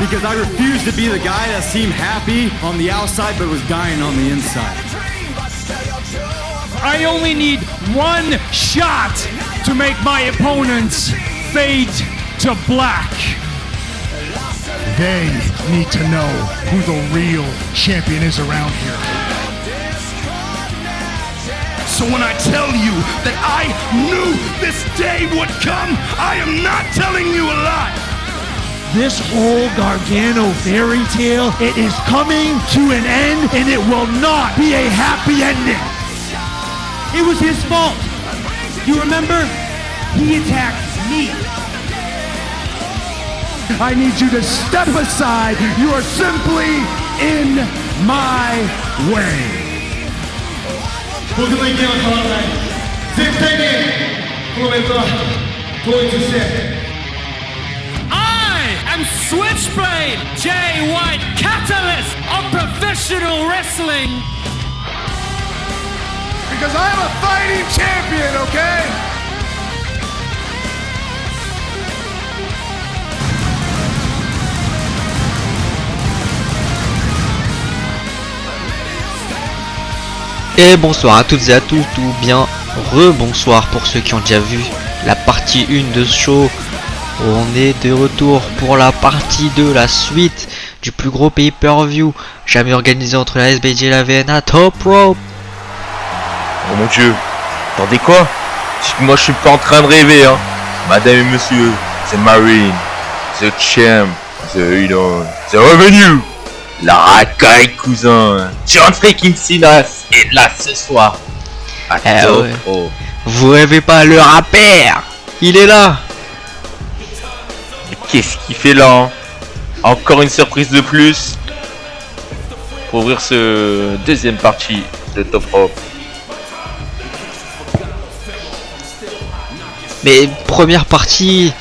because I refuse to be the guy that seemed happy on the outside but was dying on the inside. I only need one shot to make my opponents fade to black. They need to know who the real champion is around here. So when I tell you that I knew this day would come, I am not telling you a lie. This whole Gargano fairy tale, it is coming to an end, and it will not be a happy ending. It was his fault. You remember? He attacked me. I need you to step aside. You are simply in my way. 僕の意見は変わらない。絶対にこのベルトは統一して。I am Switchblade Jay White, catalyst of professional wrestling. Because I am a fighting champion, okay? Et bonsoir à toutes et à tous, ou bien rebonsoir pour ceux qui ont déjà vu la partie 1 de ce show. On est de retour pour la partie 2, la suite du plus gros pay-per-view jamais organisé entre la SBJ et la VNA, Top Rope. Oh mon dieu, attendez quoi? Moi je suis pas en train de rêver hein. Madame et monsieur, the Marine, the Champ, the Revenue, la racaille cousin, John freaking Sinas est là ce soir. Ouais. Vous rêvez pas, le rappeur, il est là. Qu'est-ce qu'il fait là hein? Encore une surprise de plus pour ouvrir ce deuxième partie de Top Rope. Mais première partie,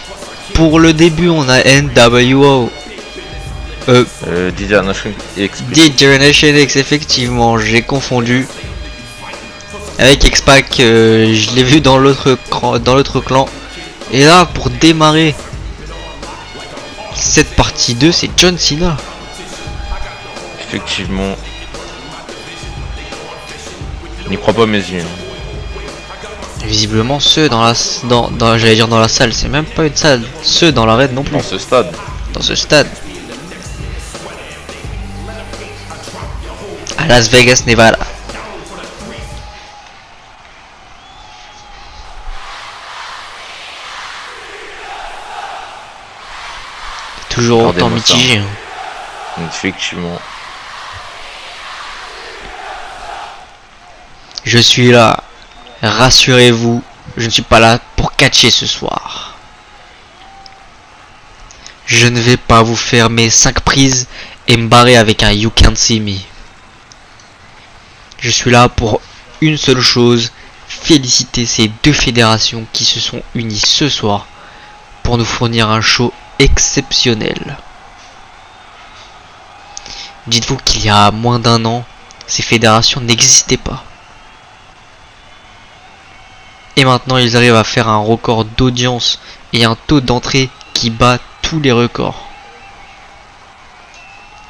pour le début on a NWO. D-Generation X. D-Generation X, effectivement, j'ai confondu. Avec X-Pac, je l'ai vu dans l'autre clan. Et là, pour démarrer cette partie 2, c'est John Cena. Effectivement. Je n'y crois pas mes yeux. Visiblement ceux dans la j'allais dire dans la salle, c'est même pas une salle, ceux dans l'arène non plus. Dans ce stade. Dans ce stade. À Las Vegas, Nevada. Toujours autant mitigé. Effectivement. Je suis là. Rassurez-vous, je ne suis pas là pour catcher ce soir. Je ne vais pas vous faire mes 5 prises et me barrer avec un You Can't See Me. Je suis là pour une seule chose, féliciter ces deux fédérations qui se sont unies ce soir pour nous fournir un show exceptionnel. Dites-vous qu'il y a moins d'un an, ces fédérations n'existaient pas. Et maintenant ils arrivent à faire un record d'audience et un taux d'entrée qui bat tous les records.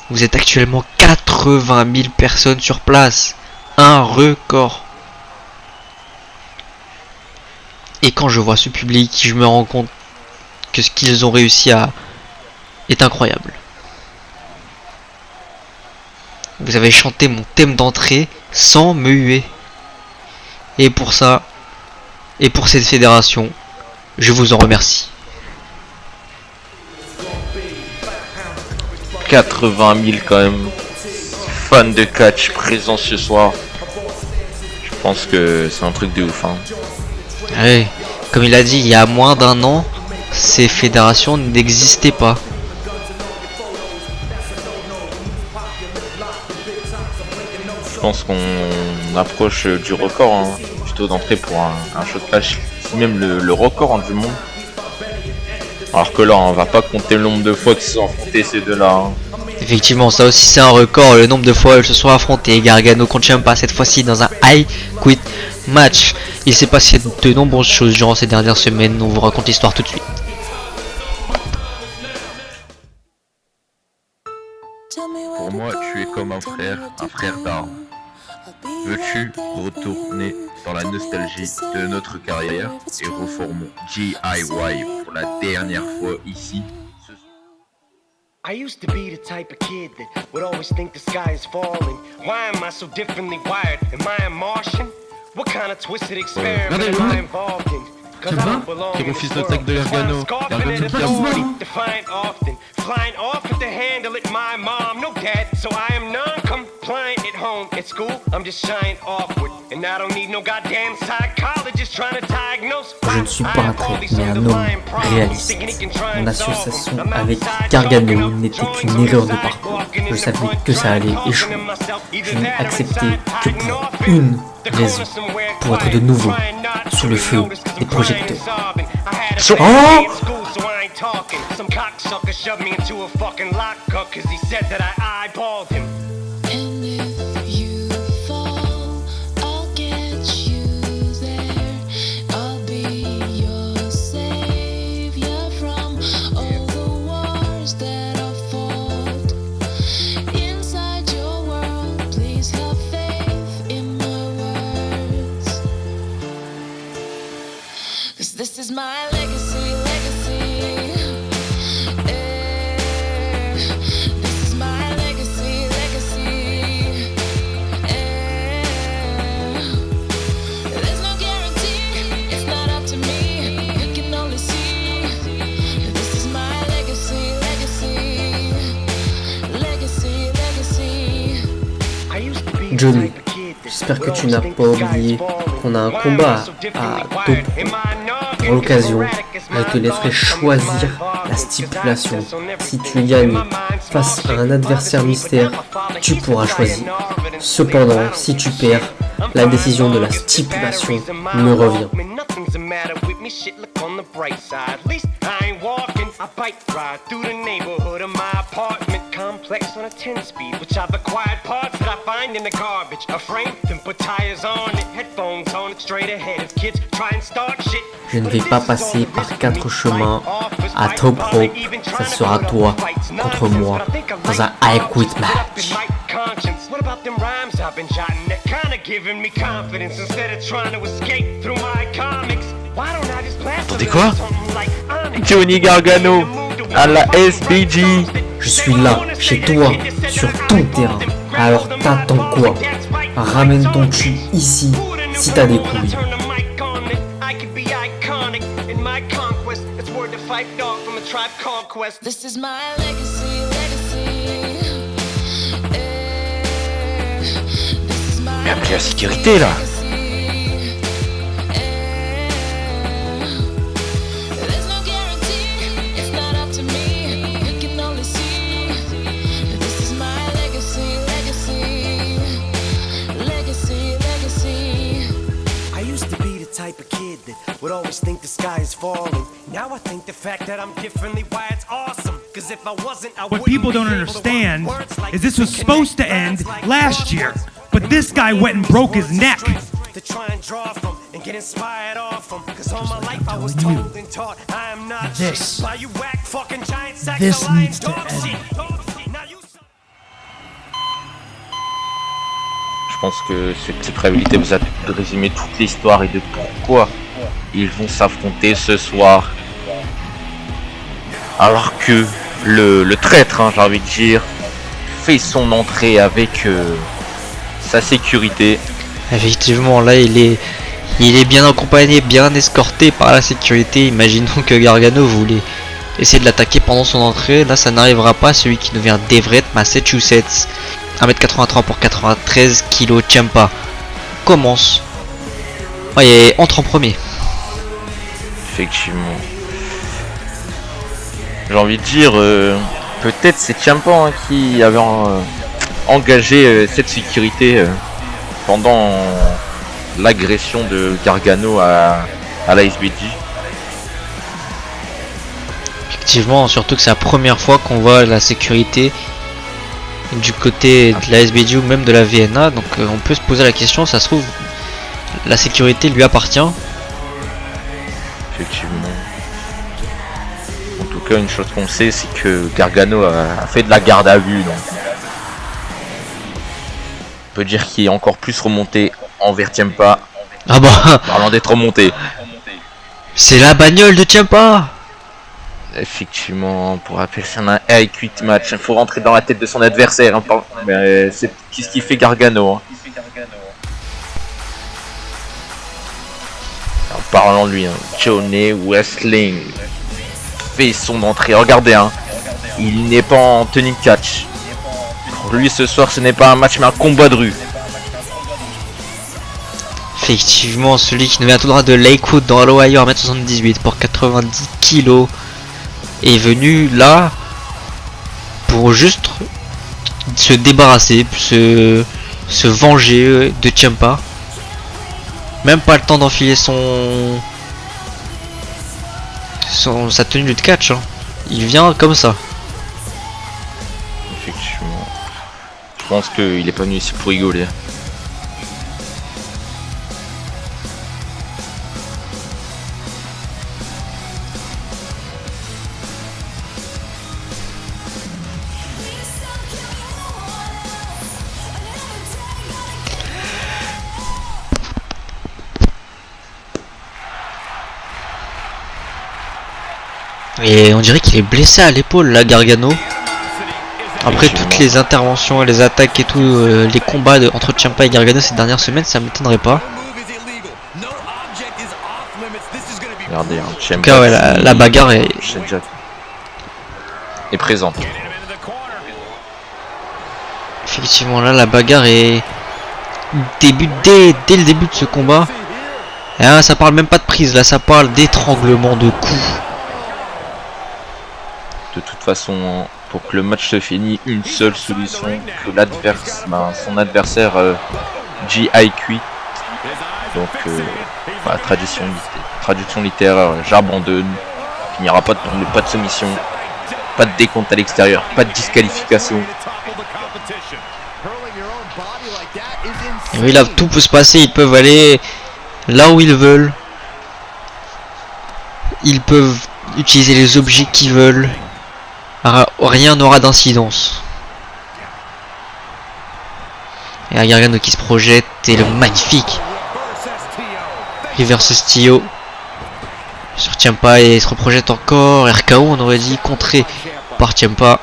Vous êtes actuellement 80 000 personnes sur place. Un record. Et quand je vois ce public, je me rends compte que ce qu'ils ont réussi à est incroyable. Vous avez chanté mon thème d'entrée sans me huer. Et pour ça, et pour cette fédération, je vous en remercie. 80 000 quand même fans de catch présents ce soir. Je pense que c'est un truc de ouf hein. Ouais, comme il a dit, il y a moins d'un an, ces fédérations n'existaient pas. Je pense qu'on approche du record hein, plutôt d'entrée pour un show de catch. C'est même le record hein, du monde. Alors que là, on va pas compter le nombre de fois qu'ils se sont affrontés ces deux-là. Hein. Effectivement, ça aussi c'est un record, le nombre de fois où ils se sont affrontés. Gargano contre Ciampa cette fois-ci dans un high quit match. Il s'est passé de nombreuses choses durant ces dernières semaines, on vous raconte l'histoire tout de suite. comme un frère d'armes. Veux-tu retourner dans la nostalgie de notre carrière et reformons GIY pour la dernière fois ici? I used to be the type of kid that would always think the sky is falling. Why am I so differently wired? Am I a Martian? What kind of twisted experiment am I involved in? Cause I don't belong in this world. de Gargano. Defiant often, flying off at the handle at my mom. No dad, so I am non-compliant at home. At school, I'm just shying awkward. And I don't need no goddamn psychologist trying to diagnose. Je ne suis pas un trait, mais un homme réaliste. Mon association avec Gargano n'était qu'une erreur de parcours. Je savais que ça allait échouer. Je n'ai accepté que pour une raison, pour être de nouveau sous le feu des projecteurs. Oh! Some cocksucker shoved me into a fucking lockup cause he said that I eyeballed him. And if you fall, I'll get you there. I'll be your savior from all the wars that I've fought. Inside your world, please have faith in my words. 'Cause this is my legacy. Johnny, j'espère que tu n'as pas oublié qu'on a un combat à Tokyo. Pour l'occasion, je te laisserai choisir la stipulation. Si tu gagnes face à un adversaire mystère, tu pourras choisir. Cependant, si tu perds, la décision de la stipulation me revient. I bike ride through the neighborhood of my apartment complex on a 10-speed, which I've acquired parts that I find in the garbage. A frame, then put tires on it, headphones on it, straight ahead as kids try and start shit. Je ne vais pas passer par 4 chemins à Top Rope, ça sera toi contre moi dans un I Quit match. What about them rhymes I've been jotting that kinda giving me confidence instead of trying to escape through my comics? Why don't I just blast Attendez quoi? something like Onyx? Johnny Gargano à la SBG. Je suis là, chez toi, sur ton terrain. Alors t'attends quoi? Ramène ton cul ici si t'as des couilles. This is my legacy. Mais appelez la sécurité là. Type of kid that would always think the sky is falling. Now I think the fact that I'm differently why it's awesome. Cause if I wasn't, I What people don't understand is this was supposed to end last year, but this guy went and broke his neck. To try and draw from and get inspired off from. Cause all my life I was told and taught I am not This- shit. By you whack fucking giant sacks this of lying needs to dog end. shit. Now you Je pense que cette petite réalité vous a résumé toute l'histoire et de pourquoi ils vont s'affronter ce soir. Alors que le traître, hein, j'ai envie de dire, fait son entrée avec sa sécurité. Effectivement, là il est bien accompagné, bien escorté par la sécurité. Imaginons que Gargano voulait essayer de l'attaquer pendant son entrée. Là ça n'arrivera pas, celui qui nous vient d'Everett, Massachusetts. 1m83 pour 93 kg Ciampa commence. Et entre en premier. Effectivement. J'ai envie de dire, peut-être c'est Ciampa hein, qui avait engagé cette sécurité pendant l'agression de Gargano à la SBG. Effectivement, surtout que c'est la première fois qu'on voit la sécurité du côté de la SBG ou même de la VNA, donc on peut se poser la question, ça se trouve la sécurité lui appartient. Effectivement. En tout cas, une chose qu'on sait, c'est que Gargano a fait de la garde à vue, donc peut dire qu'il est encore plus remonté envers Ciampa. Ah bah, Parlant d'être remonté. c'est la bagnole de Ciampa. Effectivement, pour appeler ça un high quit match, il faut rentrer dans la tête de son adversaire. Hein. Mais c'est qu'est-ce qu'il fait Gargano. Hein. En parlant de lui, hein, Johnny Wrestling fait son entrée. Regardez, hein, il n'est pas en tenue de catch. Pour lui, ce soir, ce n'est pas un match, mais un combat de rue. Effectivement, celui qui nous vient tout droit de Lakewood dans l'Ohio à 1m78 pour 90 kg est venu là pour juste se débarrasser, se venger de Ciampa. Même pas le temps d'enfiler sa tenue de catch. Hein. Il vient comme ça. Effectivement. Je pense qu'il est pas venu ici pour rigoler. Et on dirait qu'il est blessé à l'épaule là, Gargano. Après toutes les interventions, les attaques et tout, les combats entre Ciampa et Gargano ces dernières semaines, ça m'étonnerait pas. Regardez, hein, En tout cas, ouais, la bagarre est présente. Effectivement, là, la bagarre est dès le début de ce combat. Et là, ça parle même pas de prise, là, ça parle d'étranglement, de coups. De toute façon, pour que le match se finisse, une seule solution, que son adversaire G.I. quit. Donc, traduction littéraire, j'abandonne. Finira pas de soumission, pas de décompte à l'extérieur, pas de disqualification. Et oui, là, tout peut se passer, ils peuvent aller là où ils veulent. Ils peuvent utiliser les objets qu'ils veulent. Rien n'aura d'incidence. Et un Gargano qui se projette et le magnifique reverse Stio sur Ciampa et il se reprojette encore. RKO, on aurait dit, contré par Ciampa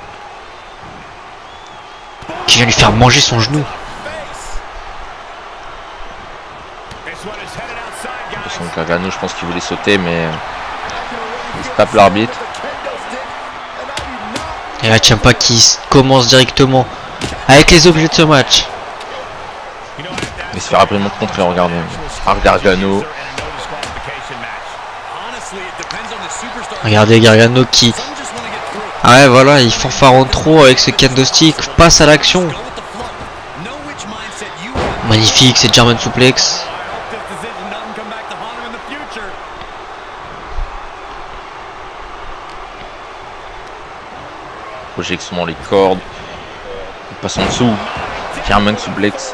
qui vient lui faire manger son genou. Gargano, je pense qu'il voulait sauter, mais il se tape l'arbitre. Et là, Ciampa qui commence directement avec les objets de ce match. Il se fait rapidement contrer, regardez. Gargano. Regardez Gargano qui... Ah ouais, voilà, il fanfaronne trop avec ce kendo stick. Passe à l'action. Magnifique, c'est German suplex. Projection dans les cordes. Il passe en dessous. German suplex.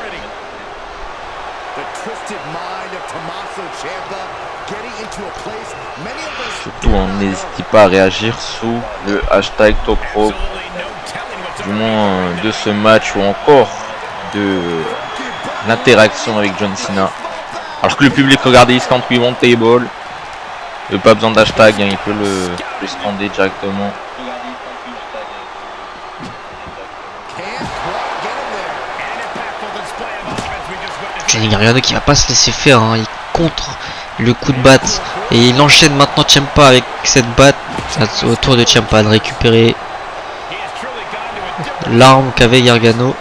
Surtout, n'hésitez pas à réagir sous le hashtag TopRope. Du moins de ce match ou encore de l'interaction avec John Cena. Alors que le public, regardez, il scanne We Want Table. Il n'a pas besoin d'hashtag, hein, il peut le scander directement. Johnny Gargano qui va pas se laisser faire, hein. Il contre le coup de batte et il enchaîne maintenant Ciampa avec cette batte autour de Ciampa de récupérer l'arme qu'avait Gargano.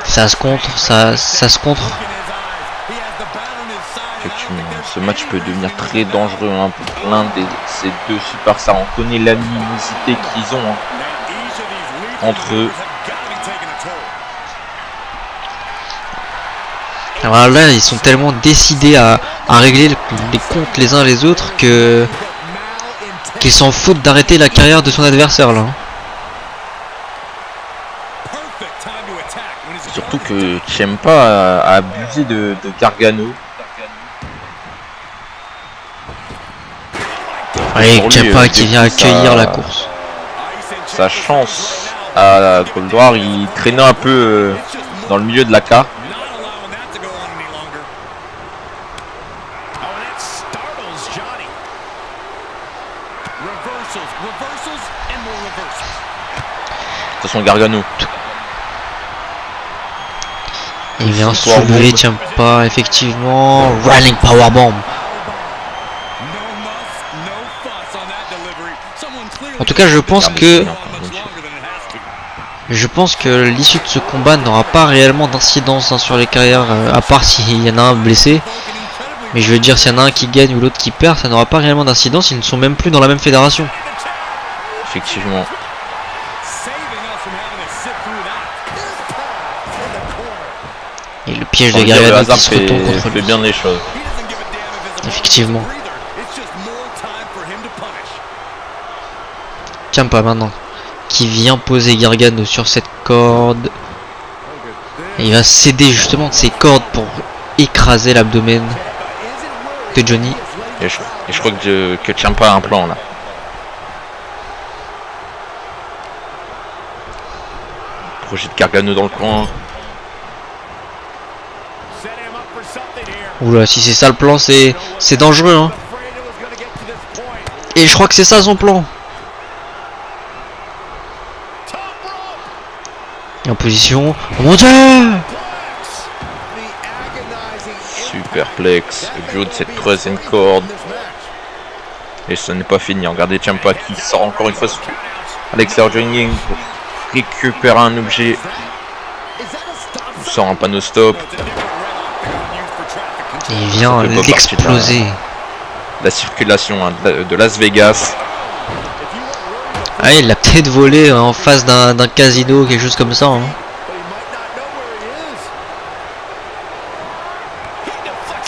Ça se contre, ça se contre. Effectivement, ce match peut devenir très dangereux, hein, pour l'un de ces deux superstars. On connaît l'animosité qu'ils ont, hein, entre eux. Alors là, ils sont tellement décidés à régler les comptes les uns les autres qu'ils s'en foutent d'arrêter la carrière de son adversaire là. Surtout que Ciampa a abusé de Gargano. Oui, Ciampa qui vient accueillir la course. Sa chance à Goldwar, il traînait un peu dans le milieu de la carte. Attention Gargano. Il vient soulever, tiens pas, effectivement. Running powerbomb. En tout cas, je pense que l'issue de ce combat n'aura pas réellement d'incidence sur les carrières, à part s'il y en a un blessé. Mais je veux dire, s'il y en a un qui gagne ou l'autre qui perd, ça n'aura pas réellement d'incidence. Ils ne sont même plus dans la même fédération. Effectivement. Et le piège de Gargano qui se retourne contre lui. Fait bien les choses. Effectivement. Tiens pas maintenant. Qui vient poser Gargano sur cette corde. Et il va céder justement de ses cordes pour écraser l'abdomen de Johnny. Et je crois que Ciampa a un plan là. Projet de Gargano dans le coin. Oula, si c'est ça le plan, c'est dangereux, hein. Et je crois que c'est ça son plan. En position. Oh mon dieu! Superplex. Joe de cette troisième corde. Et ce n'est pas fini. Regardez Ciampa qui sort encore une fois à l'extérieur du ring pour récupérer un objet. Il sort un panneau stop. Et il vient l'exploser. La circulation hein, de Las Vegas. Ah, il l'a peut-être volé en face d'un casino, quelque chose comme ça. Hein.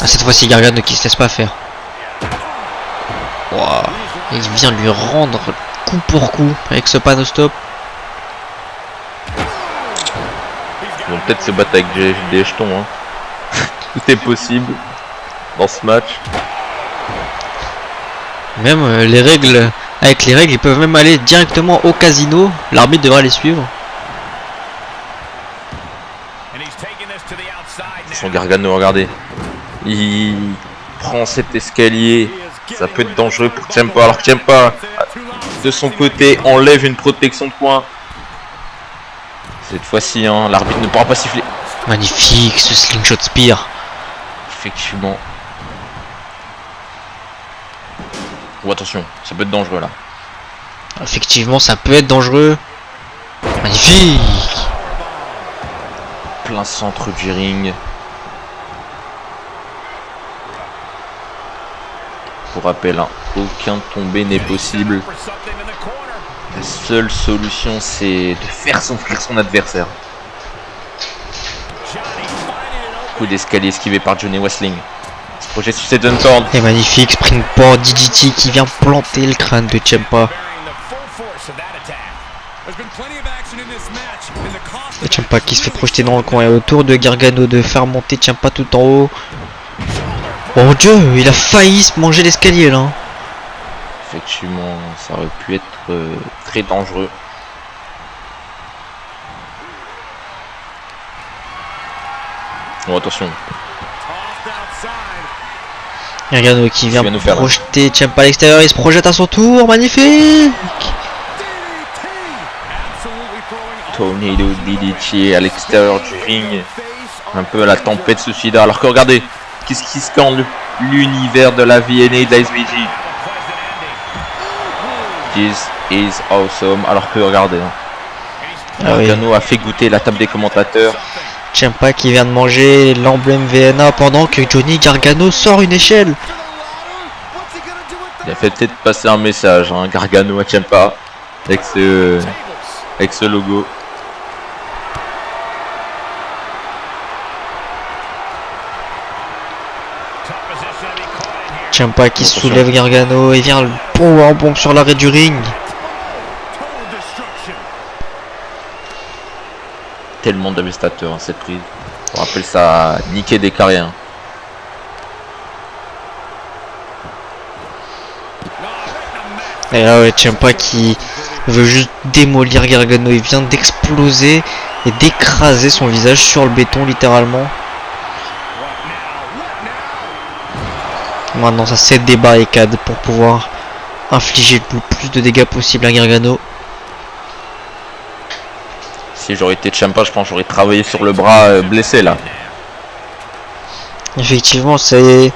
Ah, cette fois-ci, Gargano qui se laisse pas faire. Wow. Et il vient lui rendre coup pour coup avec ce panneau stop. Ils vont peut-être se battre avec des jetons. Hein. Tout est possible dans ce match. Même les règles, avec les règles, ils peuvent même aller directement au casino. L'arbitre devra les suivre. Son Gargano, regardez. Il prend cet escalier. Ça peut être dangereux pour Ciampa. Alors que Ciampa, de son côté, enlève une protection de coin. Cette fois-ci, hein, l'arbitre ne pourra pas siffler. Magnifique ce slingshot spear. Effectivement. Oh, attention, ça peut être dangereux là. Effectivement, ça peut être dangereux. Magnifique. Plein centre du ring. Pour rappel, hein, aucun tombé n'est possible. La seule solution, c'est de faire souffrir son adversaire. Coup d'escalier esquivé par Johnny Wrestling. Ce projet sur cette cord. Et magnifique springboard DDT qui vient planter le crâne de Ciampa. Et Ciampa qui se fait projeter dans le coin. Et autour de Gargano de faire monter Ciampa tout en haut. Oh mon dieu, il a failli se manger l'escalier là. Effectivement, ça aurait pu être très dangereux. Oh, attention. Gargano qui vient nous projeter Ciampa à l'extérieur, il se projette à son tour, magnifique. Tornado DDT à l'extérieur du ring. Un peu à la tempête suicidaire. Alors que regardez, qu'est-ce qui scande l'univers de la VNA de la SBG. This is awesome. Alors que regardez, hein. Gargano a fait goûter la table des commentateurs. Ciampa qui vient de manger l'emblème VNA pendant que Johnny Gargano sort une échelle. Il a fait peut-être passer un message, hein, Gargano à Ciampa avec ce logo. Ciampa qui soulève Gargano et vient le powerbomb sur l'arrêt du ring. Tellement dévastateur hein, cette prise. On rappelle ça niquer des carrières. Et là ouais, Ciampa qui Il veut juste démolir Gargano. Il vient d'exploser et d'écraser son visage sur le béton littéralement. Maintenant ça c'est des barricades pour pouvoir infliger le plus de dégâts possible à Gargano. Si j'aurais été Ciampa, je pense que j'aurais travaillé sur le bras blessé là. Effectivement, c'est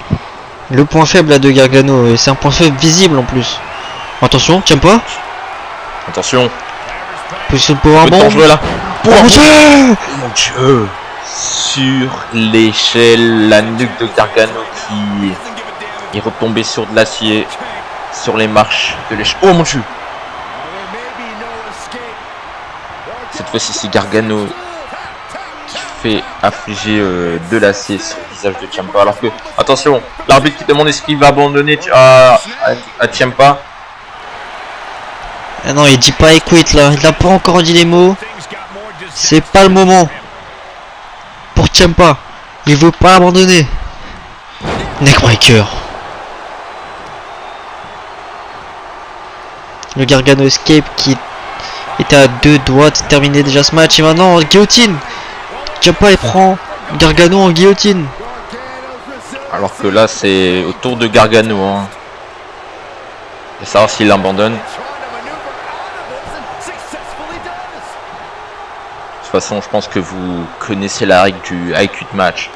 le point faible là de Gargano et c'est un point faible visible en plus. Attention, Ciampa. Attention. Position de powerbomb. Dangereux là. Oh mon dieu! Mon dieu. Sur l'échelle, la nuque de Gargano qui est retombée sur de l'acier. Sur les marches de l'échelle. Oh mon dieu. Cette fois-ci c'est Gargano qui fait affliger de l'acier sur le visage de Ciampa. Alors que, attention, l'arbitre qui demande est-ce qu'il va abandonner à Ciampa. Ah non, il dit pas écoute là, il a pas encore dit les mots. C'est pas le moment. Pour Ciampa, il veut pas abandonner. Neckbreaker. Le Gargano Escape qui était à 2 doigts de terminer déjà ce match. Et maintenant, guillotine. Ciampa il prend Gargano en guillotine. Alors que là, c'est au tour de Gargano. Hein. Et savoir s'il abandonne. De toute façon, je pense que vous connaissez la règle du I Quit match.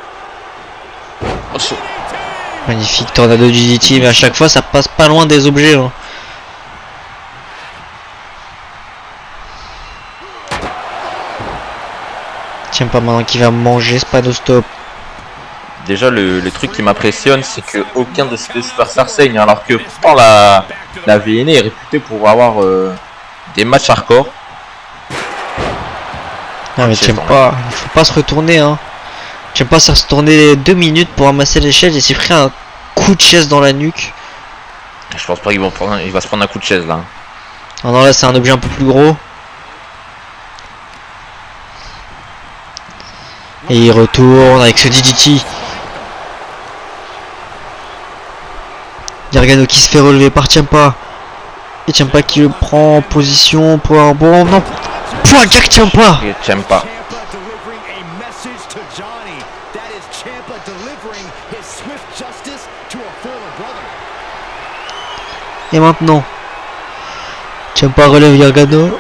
Magnifique tornado du DDT, mais à chaque fois ça passe pas loin des objets. Hein. Ciampa maintenant qui va manger Spano Stop. Déjà le truc qui m'impressionne c'est que aucun de ces deux superstars saigne, alors que pourtant la VNA est réputée pour avoir des matchs hardcore. Non mais Ciampa, il faut pas se retourner hein. Ciampa s'est retourné 2 minutes pour ramasser l'échelle et s'est pris un coup de chaise dans la nuque. Je pense pas qu'il va se prendre un coup de chaise là. Ah non là c'est un objet un peu plus gros. Et il retourne avec ce DDT. Gargano qui se fait relever par Ciampa. Et Ciampa qui le prend en position pour un bon... Non, point Jack Ciampa. Et Ciampa. Et maintenant Ciampa relève Gargano.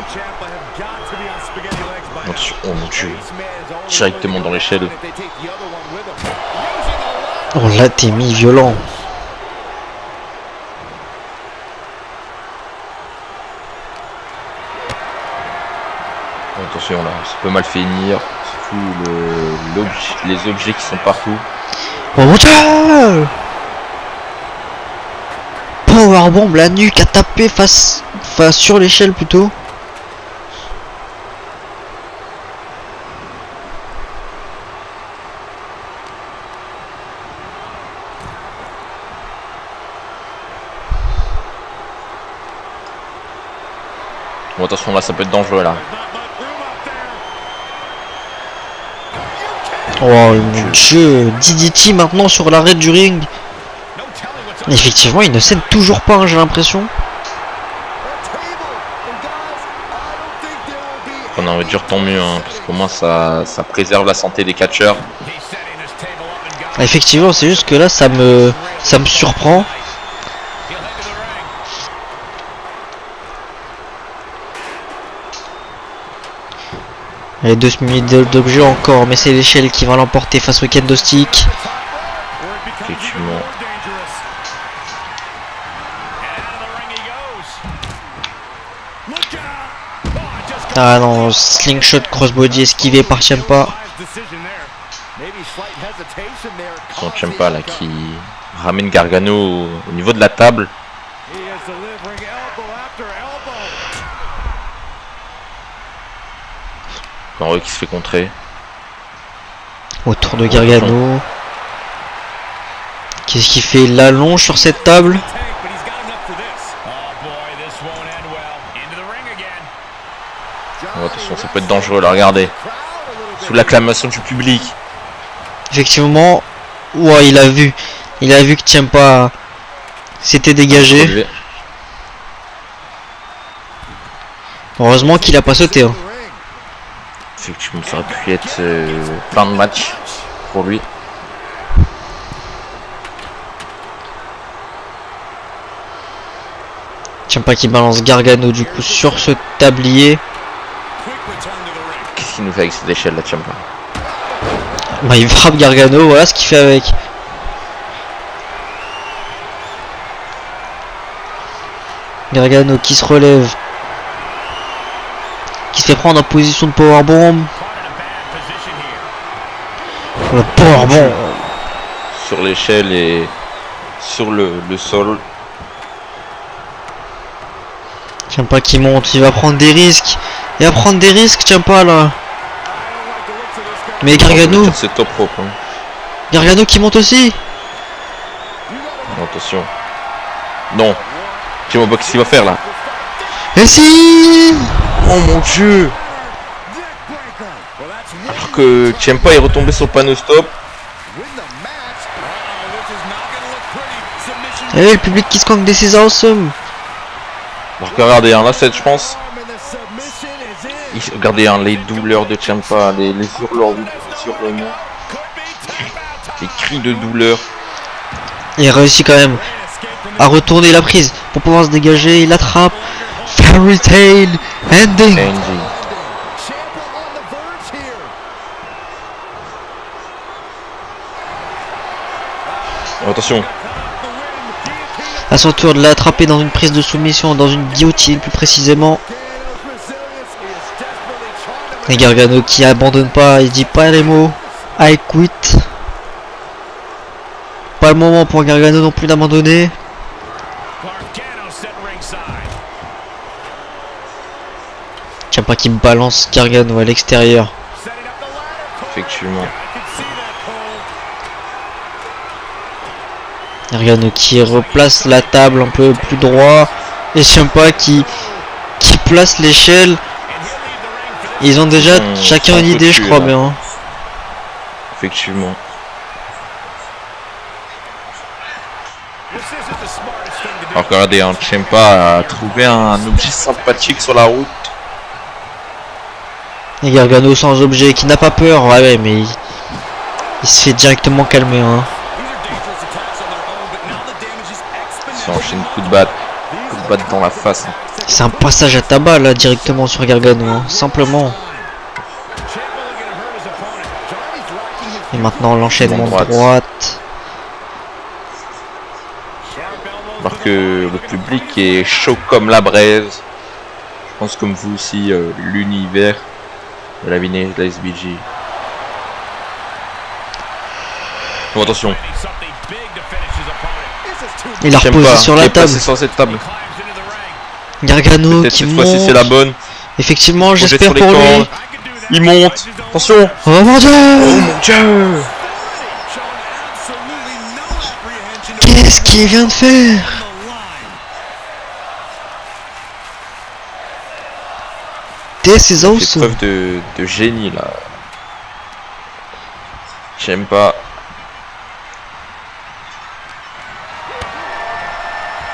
Oh mon dieu. Directement dans l'échelle. Oh là t'es mis violent. Attention là, ça peut mal finir. Surtout les objets qui sont partout. Oh mon dieu. Powerbomb, la nuque a tapé face sur l'échelle plutôt. Bon attention là ça peut être dangereux là. Oh mon dieu, DDT maintenant sur l'arrêt du ring. Effectivement il ne cède toujours pas hein, j'ai l'impression. On en réduire tant mieux hein, parce qu'au moins ça préserve la santé des catcheurs. Effectivement c'est juste que là ça me surprend. Et 2 minutes d'objet encore, mais c'est l'échelle qui va l'emporter face au kendo stick. Effectivement. Ah non, slingshot crossbody esquivé par Ciampa. Son Ciampa là qui ramène Gargano au niveau de la table. Heureux qui se fait contrer. Autour de Gargano. Qu'est-ce qu'il fait? L'allonge sur cette table. Oh, attention, ça peut être dangereux là, regardez. Sous l'acclamation du public. Effectivement. Ouais, il a vu que Ciampa s'était dégagé. Heureusement qu'il a pas sauté. Hein. Effectivement, ça aurait pu être plein de matchs pour lui. Ciampa qui balance Gargano du coup sur ce tablier. Qu'est-ce qu'il nous fait avec cette échelle là, Ciampa? Bah, il frappe Gargano, voilà ce qu'il fait avec. Gargano qui se relève. Qui se fait prendre en position de powerbomb. Le powerbomb. Sur l'échelle et sur le sol. Ciampa qui monte, il va prendre des risques. Il va prendre des risques, Ciampa là. Mais Gargano. C'est top rope. Hein. Gargano qui monte aussi. Non, attention. Non. Tu vois pas ce qu'il va faire là. Et si. Oh mon dieu. Alors que Ciampa est retombé sur le panneau stop. Et le public qui se compte des awesome. Alors que regardez, hein, là c'est je pense. Regardez hein, les douleurs de Ciampa, les hurlements, les cris de douleur. Il réussit quand même à retourner la prise pour pouvoir se dégager. Il attrape. Fairy Tail Ending. Oh, attention. À son tour de l'attraper dans une prise de soumission, dans une guillotine plus précisément. Et Gargano qui abandonne pas, il dit pas les mots. I quit. Pas le moment pour Gargano non plus d'abandonner. Ciampa qui balance Gargano à l'extérieur. Effectivement. Gargano qui replace la table un peu plus droit. Et Ciampa qui place l'échelle. Ils ont déjà chacun une idée, je crois bien. Effectivement. Alors regardez, hein, Ciampa a trouvé un objet sympathique sur la route. Et Gargano sans objet, qui n'a pas peur. Ouais, mais il se fait directement calmer. Hein. Il enchaîne coup de batte dans la face. Hein. C'est un passage à tabac là directement sur Gargano, hein, simplement. Et maintenant l'enchaînement de droite. Alors que le public est chaud comme la braise. Je pense comme vous aussi, l'univers de la vintage de la SBG. Oh, attention. Il a reposé sur la table. Sur cette table. Gargano qui cette monte. fois-ci c'est la bonne. Effectivement, j'espère pour lui. Il monte. Attention. Oh mon dieu. Oh mon dieu. Qu'est-ce qu'il vient de faire? This is awesome. Preuve de génie là. J'aime pas.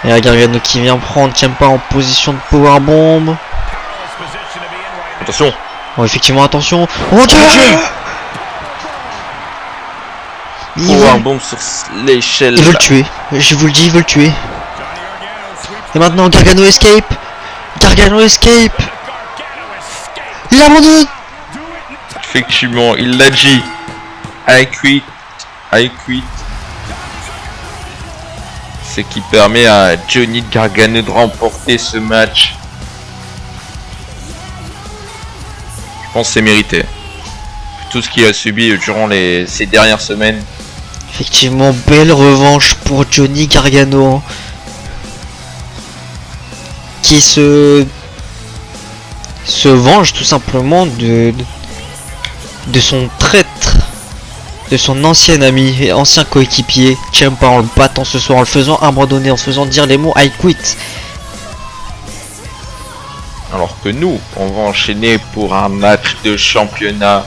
Et là, Gargano qui vient prendre Ciampa en position de powerbomb. Attention. Oh, effectivement, attention. Oh mon dieu. Powerbomb sur l'échelle. Il veut le tuer. Je vous le dis, il veut le tuer. Et maintenant, Gargano escape. Gargano escape. Il abandonne. Effectivement, il l'a dit. I quit. I quit. Ce qui permet à Johnny Gargano de remporter ce match. Je pense que c'est mérité. Tout ce qu'il a subi durant ces dernières semaines. Effectivement, belle revanche pour Johnny Gargano. Qui se venge tout simplement de son traître. De son ancien ami et ancien coéquipier Ciampa, en le battant ce soir, en le faisant abandonner, en se faisant dire les mots I quit. Alors que nous, on va enchaîner pour un match de championnat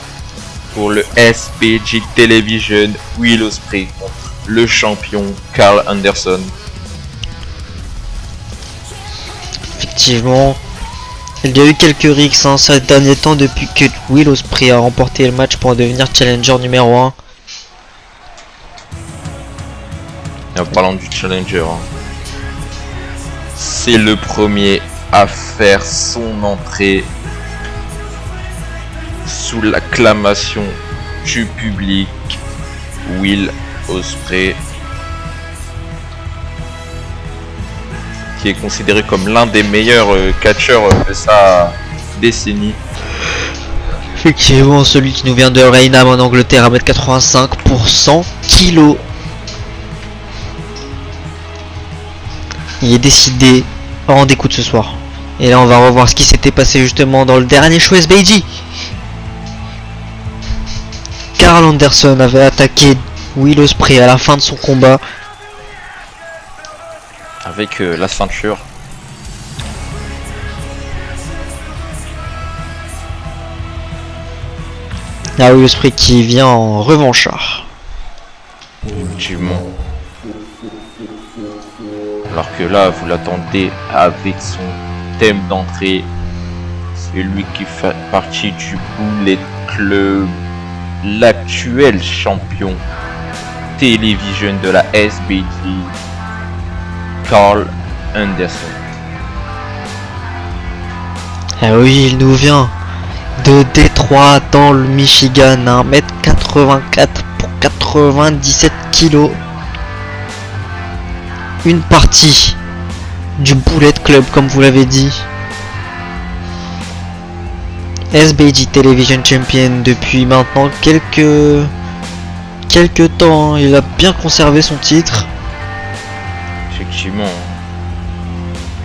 pour le SBG Television Will Ospreay contre le champion Carl Anderson. Effectivement, Il y a eu quelques rixes ces derniers temps depuis que Will Ospreay a remporté le match pour devenir challenger numéro 1. Et en parlant du challenger, c'est le premier à faire son entrée sous l'acclamation du public. Will Ospreay, qui est considéré comme l'un des meilleurs catcheurs de sa décennie. Effectivement, celui qui nous vient de Raynham en Angleterre à 1m85 pour 100 kg. Il est décidé à rendre des coups de ce soir. Et là on va revoir ce qui s'était passé justement dans le dernier show SBG. Carl Anderson avait attaqué Will Ospreay à la fin de son combat. Avec la ceinture. Là Will Ospreay qui vient en revanchard. Effectivement. Alors que là, vous l'attendez avec son thème d'entrée. C'est lui qui fait partie du Bullet Club, l'actuel champion télévision de la SBG, Carl Anderson. Ah oui, il nous vient de Détroit dans le Michigan, 1m84 pour 97 kg. Une partie du Bullet Club, comme vous l'avez dit. SBG Television Champion depuis maintenant quelques temps. Il a bien conservé son titre. Effectivement.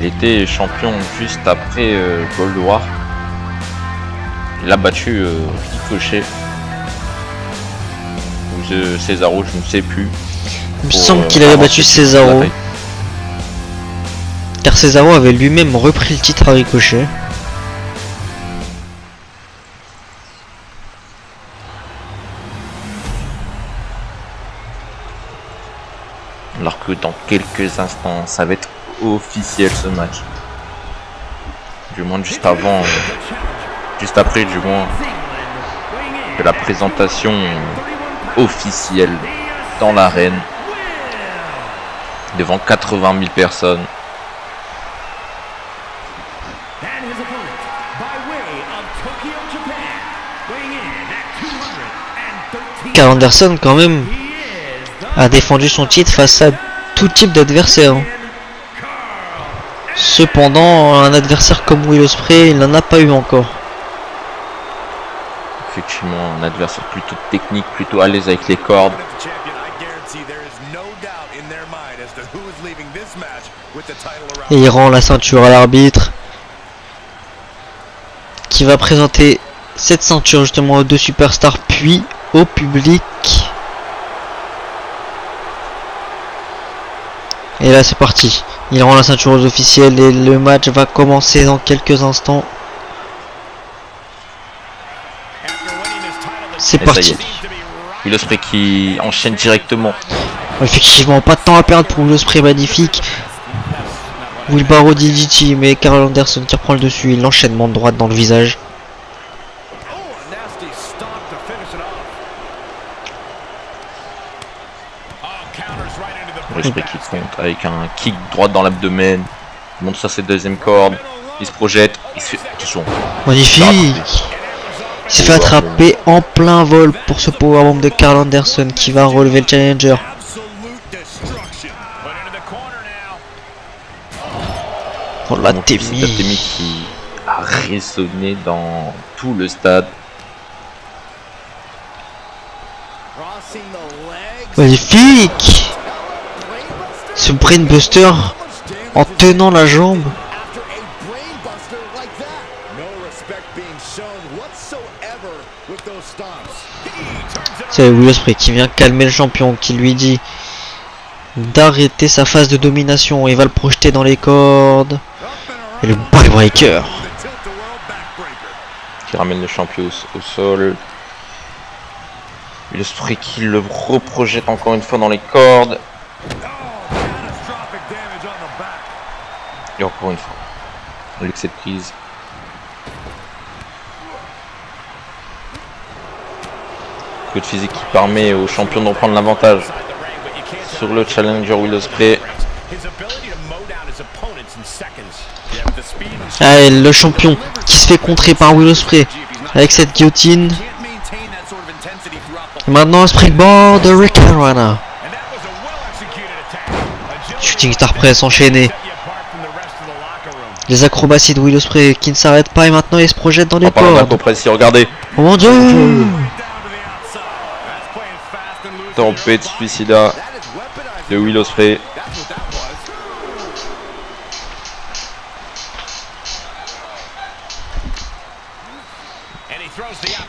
Il était champion juste après Gold War. Il a battu Ricochet. Ou Cesaro, je ne sais plus. Il me semble qu'il avait battu Cesaro. Car Cesaro avait lui-même repris le titre à Ricochet. Alors que dans quelques instants, ça va être officiel ce match. Du moins juste avant, juste après du moins, de la présentation officielle dans l'arène. Devant 80 000 personnes. Carl Anderson quand même a défendu son titre face à tout type d'adversaire. Cependant, un adversaire comme Will Ospreay, il n'en a pas eu encore. Effectivement, un adversaire plutôt technique, plutôt à l'aise avec les cordes. Et il rend la ceinture à l'arbitre, qui va présenter cette ceinture justement aux deux superstars puis au public. Et là c'est parti, il rend la ceinture aux officiels et le match va commencer dans quelques instants. C'est parti. Will Ospreay qui enchaîne directement. Effectivement, pas de temps à perdre pour Will Ospreay, magnifique. Wheelbarrow DDT, mais Carl Anderson qui reprend le dessus, l'enchaînement de droite dans le visage. Will Ospreay qui compte avec un kick droite dans l'abdomen. Il monte sur ses deuxième corde. Il se projette. Il se fait. Attention. Magnifique. Il s'est fait attraper en plein vol pour ce powerbomb de Carl Anderson qui va relever le challenger. Oh la Temi qui a résonné dans tout le stade. Magnifique. Ce brainbuster en tenant la jambe. C'est Will Ospreay qui vient calmer le champion, qui lui dit d'arrêter sa phase de domination et va le projeter dans les cordes. Et le backbreaker qui ramène le champion au sol. Will Ospreay qui le reprojette encore une fois dans les cordes. Et encore une fois, avec cette prise Coup de physique qui permet au champion d'en prendre l'avantage sur le challenger Will Ospreay. Allez, le champion qui se fait contrer par Will Ospreay avec cette guillotine. Et maintenant, springboard de Ricarana. Shooting star press enchaîné. Les acrobaties de Will Ospreay qui ne s'arrêtent pas et maintenant il se projette dans les cordes. Regardez. Oh mon dieu! Tempête suicida de Will Ospreay.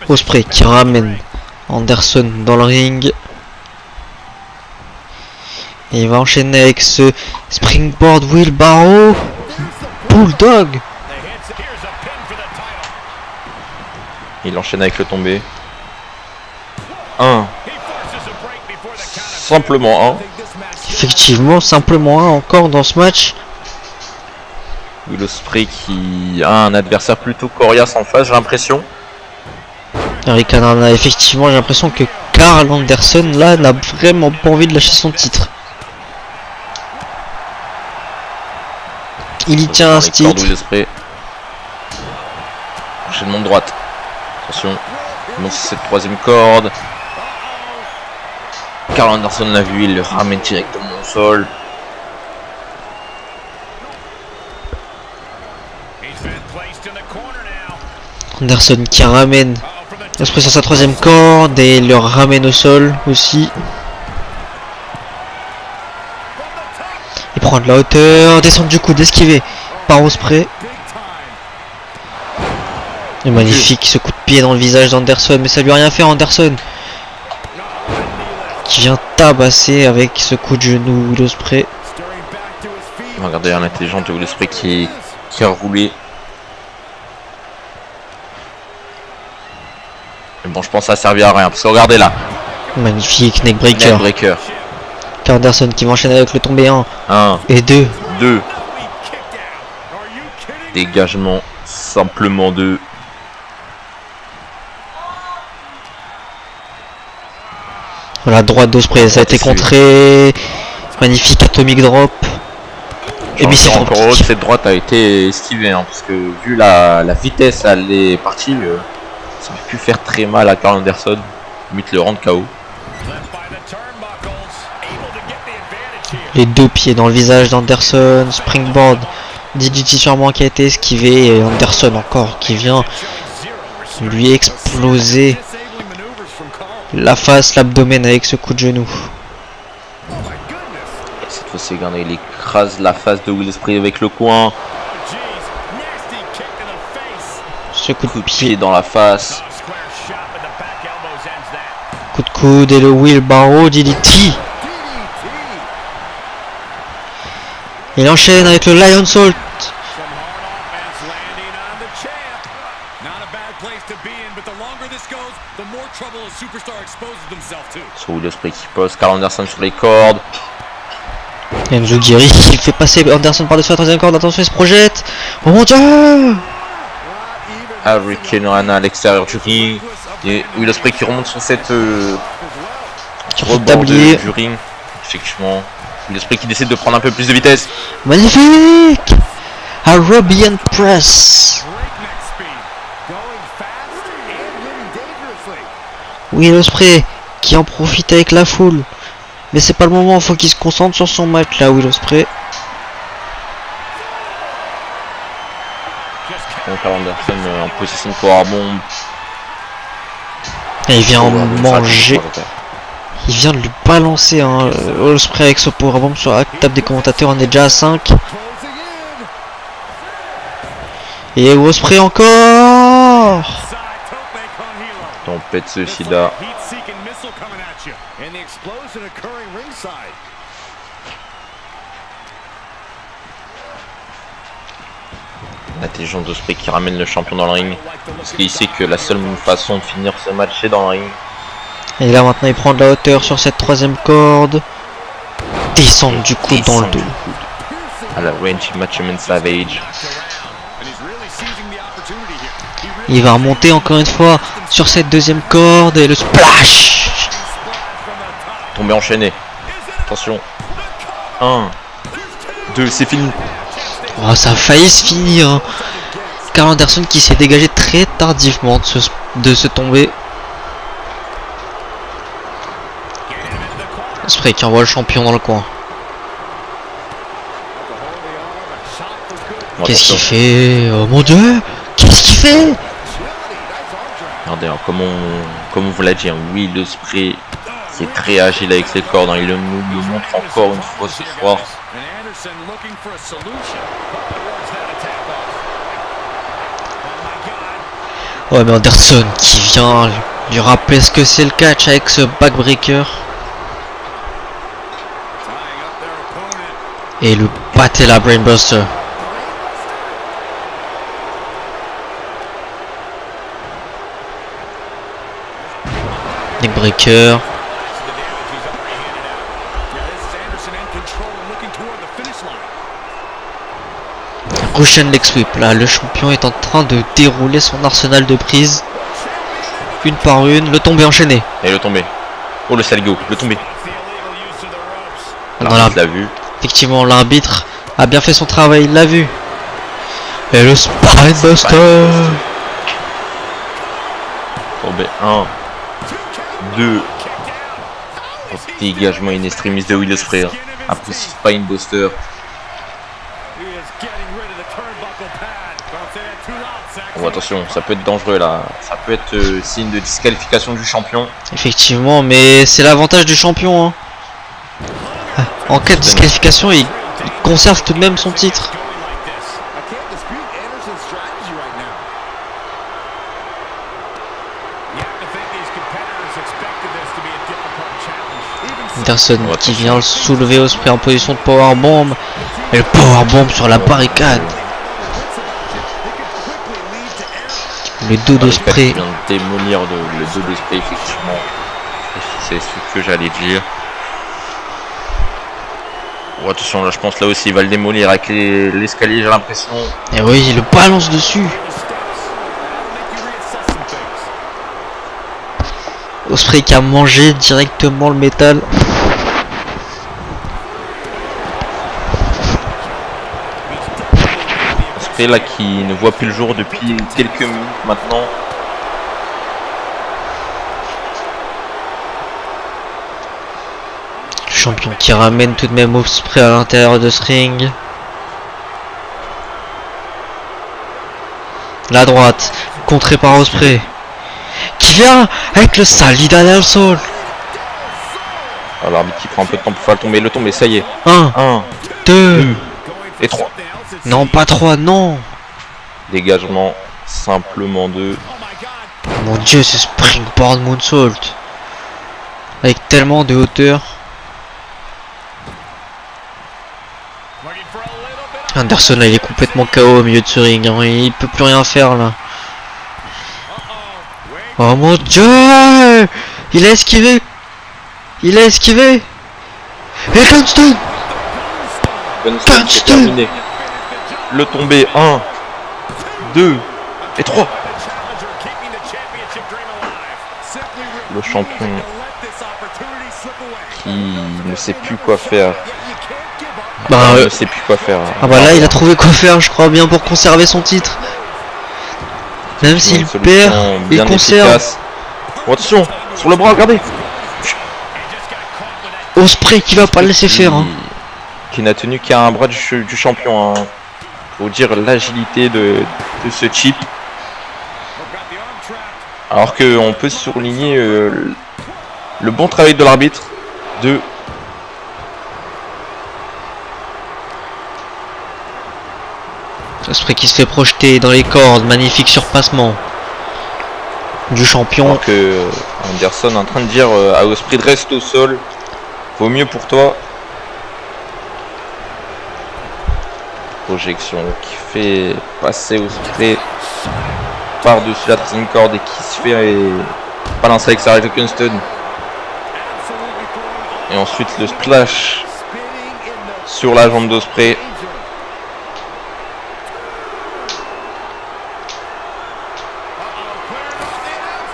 Ospreay qui ramène Anderson dans le ring. Et il va enchaîner avec ce springboard wheelbarrow. Bulldog. Il enchaîne avec le tombé. 1. Simplement 1. Effectivement, simplement 1 encore dans ce match. Will Ospreay qui a un adversaire plutôt coriace en face, j'ai l'impression. Ricarana, effectivement, j'ai l'impression que Carl Anderson là n'a vraiment pas envie de lâcher son titre. Il y tient un titre. Enchaînement de droite. Attention. Il monte cette troisième corde. Carl Anderson l'a vu, il le ramène directement au sol. Anderson qui ramène Ospreay sur sa troisième corde et le ramène au sol aussi. Il prend de la hauteur, descend du coup d'esquiver par Ospreay. Et magnifique ce coup de pied dans le visage d'Anderson, mais ça lui a rien fait. Anderson qui vient tabasser avec ce coup de genou Will Ospreay. Regardez l'intelligence de Will Ospreay qui a roulé. Mais bon, je pense que ça a servi à rien parce que regardez là. Magnifique neckbreaker. Anderson qui va enchaîner avec le tombé 1 et 2. Dégagement simplement 2. Voilà, droite d'Ospreay, ça a été contré. Magnifique atomic drop. Et bien c'est encore autre, cette droite a été esquivée hein, parce que vu la vitesse elle est partie, ça aurait pu faire très mal à Carl Anderson, limite le rendre KO. Les deux pieds dans le visage d'Anderson, springboard, DDT sûrement qui a été esquivé et Anderson encore qui vient lui exploser la face, l'abdomen avec ce coup de genou. Et cette fois-ci, regardez, il écrase la face de Will Ospreay avec le coin. Ce coup de pied dans la face. Coup de coude et le wheelbarrow DDT. Il enchaîne avec le Lion Salt. Sur Will Ospreay qui pose Carl Anderson sur les cordes. Enzugiri qui fait passer Anderson par-dessus la troisième corde. Attention, il se projette. Oh mon dieu! Ricarana à l'extérieur du ring. Et Will Ospreay qui remonte sur cette rebond du ring. Effectivement. Will Ospreay qui décide de prendre un peu plus de vitesse. Magnifique! Arabian Press. Will Ospreay qui en profite avec la foule. Mais c'est pas le moment, faut qu'il se concentre sur son match là, Will Ospreay. Donc Carl Anderson en position de power bomb. Et il vient en manger. Il vient de lui balancer un Ospreay avec ce powerbomb sur la table des commentateurs. On est déjà à 5. Et Ospreay encore. Tempête suicida. L'intelligence d'Ospreay qui ramène le champion dans le ring. Parce qu'il sait que la seule façon de finir ce match c'est dans le ring. Et là maintenant il prend de la hauteur sur cette troisième corde. Descendre du coup dans le dos. À la range Macho-Man Savage. Il va remonter encore une fois sur cette deuxième corde et le splash. Tombé enchaîné. Attention. 1, 2, c'est fini. Oh, ça a failli se finir. Hein. Karl Anderson qui s'est dégagé très tardivement de se tomber. Ospreay qui envoie le champion dans le coin. Qu'est-ce qu'il fait? Oh mon dieu! Qu'est-ce qu'il fait? Regardez, hein, comme on vous l'a dit, hein, Will Ospreay, qui est très agile avec ses cordes, hein, il nous le montre encore une fois ce soir. Ouais, mais Anderson qui vient lui rappeler ce que c'est le catch avec ce backbreaker. Et le Patella Brainbuster. Neckbreaker. Russian leg sweep. Là, le champion est en train de dérouler son arsenal de prises. Une par une. Le tombé enchaîné. Et le tombé. Oh, le salgo. Le tombé. L'arbitre l'a vu. Effectivement, l'arbitre a bien fait son travail. Il l'a vu. Et le Spinebuster. Tombé. 1, 2. Dégagement in extremis de Will Ospreay. Après Spinebuster. Oh, attention, ça peut être dangereux là. Ça peut être signe de disqualification du champion. Effectivement, mais c'est l'avantage du champion. Hein. En cas de disqualification, il conserve tout de même son titre. Anderson qui vient le soulever Ospreay en position de powerbomb. Et le powerbomb sur la barricade. Le dos d'Ospreay vient de démolir le dos d'Ospreay, effectivement. C'est ce que j'allais dire. Oh, attention, là je pense là aussi il va le démolir avec l'escalier, j'ai l'impression. Et oui, il le balance dessus. Ospreay qui a mangé directement le métal. Ospreay là qui ne voit plus le jour depuis quelques minutes maintenant. Le champion qui ramène tout de même Ospreay à l'intérieur de ce ring. La droite, contrée par Ospreay. Qui vient avec le Salida del Sol. Alors l'arbitre qui prend un peu de temps pour faire le tomber. Le tomber, ça y est. 1, 2 et 3. Non, pas 3, non. Dégagement, simplement 2. Mon dieu, ce springboard moonsault. Avec tellement de hauteur. Anderson là, il est complètement KO au milieu de ce ring. Hein. Il peut plus rien faire là. Oh mon dieu! Il a esquivé! Il a esquivé! Et Gunston! C'est terminé. Le tombé, 1, 2 et 3. Le champion qui ne sait plus quoi faire. Bah, ne sait plus quoi faire. Ah bah là il a trouvé quoi faire, je crois bien, pour conserver son titre. Même s'il perd, il conserve. Oh, attention, sur le bras, regardez. Ospreay qui va pas le laisser faire. Hein. Qui n'a tenu qu'à un bras du champion. Hein. Faut dire l'agilité de ce chip. Alors qu'on peut souligner le bon travail de l'arbitre. Ospreay qui se fait projeter dans les cordes, magnifique surpassement du champion. Alors que Anderson est en train de dire à Ospreay de rester au sol, vaut mieux pour toi. Projection qui fait passer Ospreay par-dessus la troisième corde et qui se fait balancer avec Sarah Johnston. Et ensuite le splash sur la jambe d'Ospreay.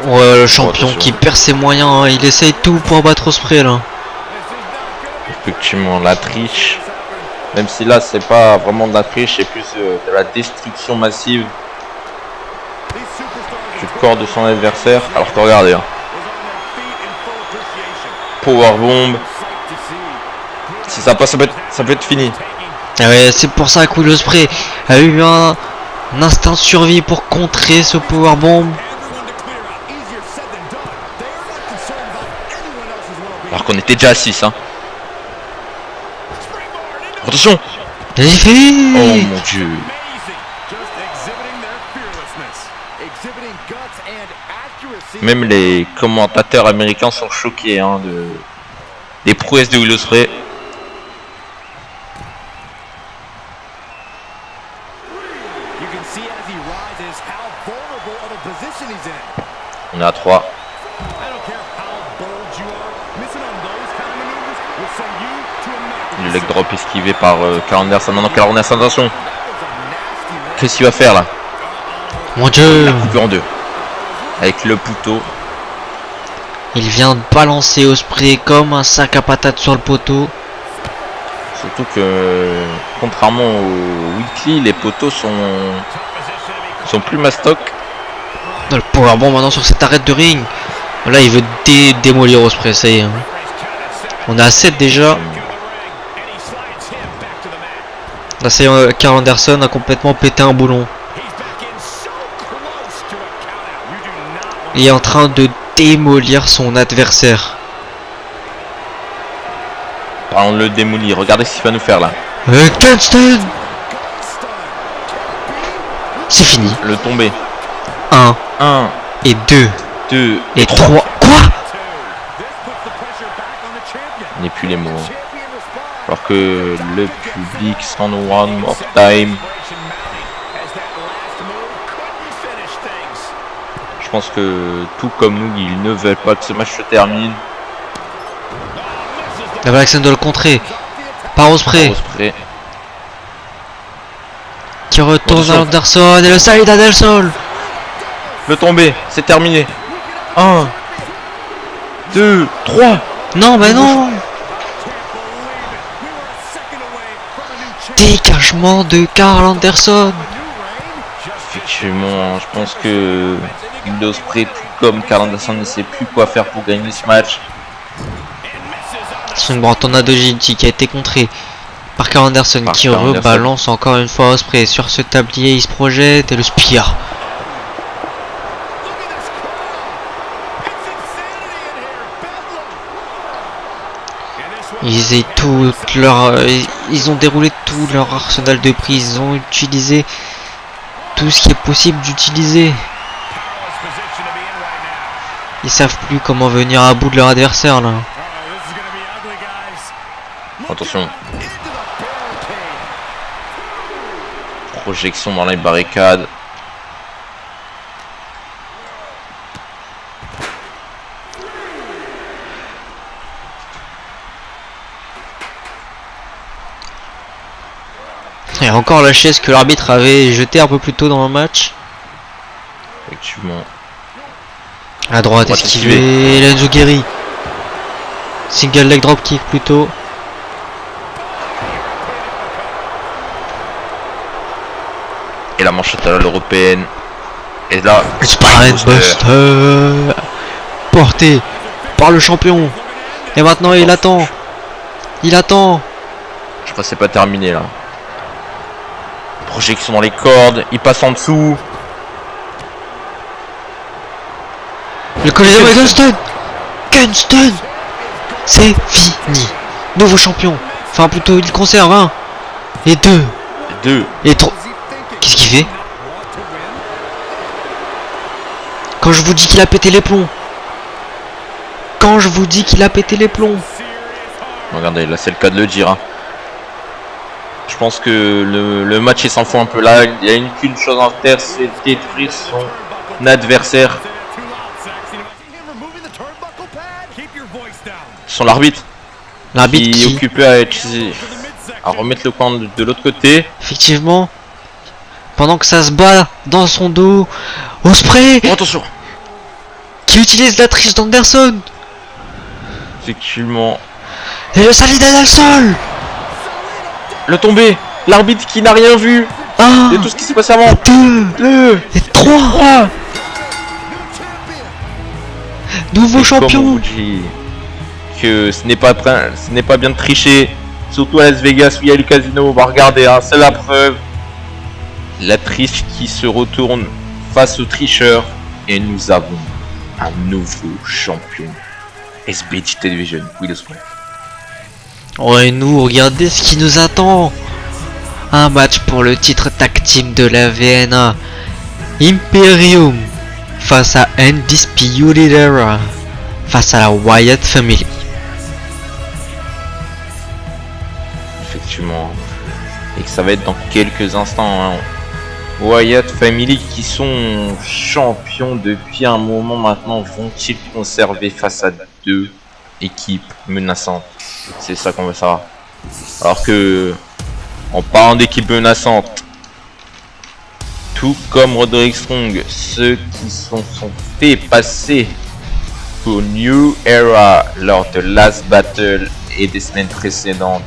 Ouais, le champion qui perd ses moyens, hein. Il essaye tout pour battre Ospreay là. Effectivement, la triche. Même si là, c'est pas vraiment de la triche, c'est plus de la destruction massive du corps de son adversaire. Alors que regardez, hein. Powerbomb. Si ça passe, ça peut être fini. Ah ouais, c'est pour ça que Will Ospreay a eu un instinct de survie pour contrer ce powerbomb. Alors qu'on était déjà à 6, hein. Attention. Vas-y, fais. Oh mon dieu. Même les commentateurs américains sont choqués hein, des prouesses de Will Ospreay. On est à 3. Le leg drop esquivé par Karl Anderson. Non, Karl Anderson, attention. Qu'est-ce qu'il va faire là? Mon dieu. Coupé en deux. Avec le poutot. Il vient de balancer Ospreay comme un sac à patates sur le poteau. Surtout que, contrairement au Weekly, les poteaux sont plus mastoc. Le powerbomb maintenant sur cette arête de ring. Là, il veut démolir Ospreay, ça y est. Hein. On est à 7 déjà. Là, c'est Karl Anderson a complètement pété un boulon. Il est en train de démolir son adversaire. On le démolit. Regardez ce qu'il va nous faire là. Kingston. C'est fini. Le tombé. 1 et 2 et 3. Quoi? Il n'est plus les mots. Alors que le public s'en one more time. Je pense que tout comme nous, ils ne veulent pas que ce match se termine. La Blackson doit le contrer par Ospreay. Qui retourne à Anderson et le side à Del Sol. Le tombé, c'est terminé. 1, 2, 3. Non, mais non. Dégagement de Karl Anderson. Effectivement, je pense que Ospreay, tout comme Karl Anderson, ne sait plus quoi faire pour gagner ce match. C'est une brantonnade de JT qui a été contrée par Karl Anderson qui rebalance encore une fois Ospreay sur ce tablier. Il se projette et le spire. Ils ont déroulé tout leur arsenal de prise. Ils ont utilisé tout ce qui est possible d'utiliser. Ils savent plus comment venir à bout de leur adversaire là. Attention. Projection dans les barricades. Et encore la chaise que l'arbitre avait jetée un peu plus tôt dans le match. Effectivement. À droite esquivé, Lenzo Guerri. Single leg drop kick plutôt. Et la manchette à l'européenne. Et là, Spinebuster porté par le champion. Et maintenant il attend. Il attend. Je crois que c'est pas terminé là. Projection dans les cordes, il passe en dessous. Le collision de Kingston. Kingston. C'est fini. Nouveau champion. Enfin plutôt il conserve 1 et 2 et 3. Qu'est-ce qu'il fait? Quand je vous dis qu'il a pété les plombs. Quand je vous dis qu'il a pété les plombs. Regardez, là c'est le cas de le dire. Hein. Je pense que le match il s'en fout un peu là. Il y a qu'une chose à faire, c'est détruire son adversaire. Son l'arbitre. L'arbitre qui est occupé à remettre le coin de l'autre côté. Effectivement. Pendant que ça se bat dans son dos. Ospreay. Oh, attention. qui utilise la triche d'Anderson. Effectivement. Et le Salida dans le sol. Le tombé. L'arbitre qui n'a rien vu 1, de tout ce qui s'est passé avant. 2 et 3. Nouveau champion. Comme on vous dit que ce n'est pas bien de tricher. Surtout à Las Vegas où il y a le casino. On va regarder, hein, c'est la preuve. La triche qui se retourne face aux tricheurs. Et nous avons un nouveau champion. SBT Television, Will Ospreay. Ouais, nous, regardez ce qui nous attend. Un match pour le titre tag team de la VNA. Imperium face à Undisputed Era face à la Wyatt Family. Effectivement. Et que ça va être dans quelques instants. Hein. Wyatt Family qui sont champions depuis un moment maintenant, vont-ils conserver face à deux équipes menaçantes? C'est ça qu'on veut savoir. Alors que, en parlant d'équipes menaçantes, tout comme Roderick Strong, ceux qui sont fait passer pour New Era lors de Last Battle et des semaines précédentes,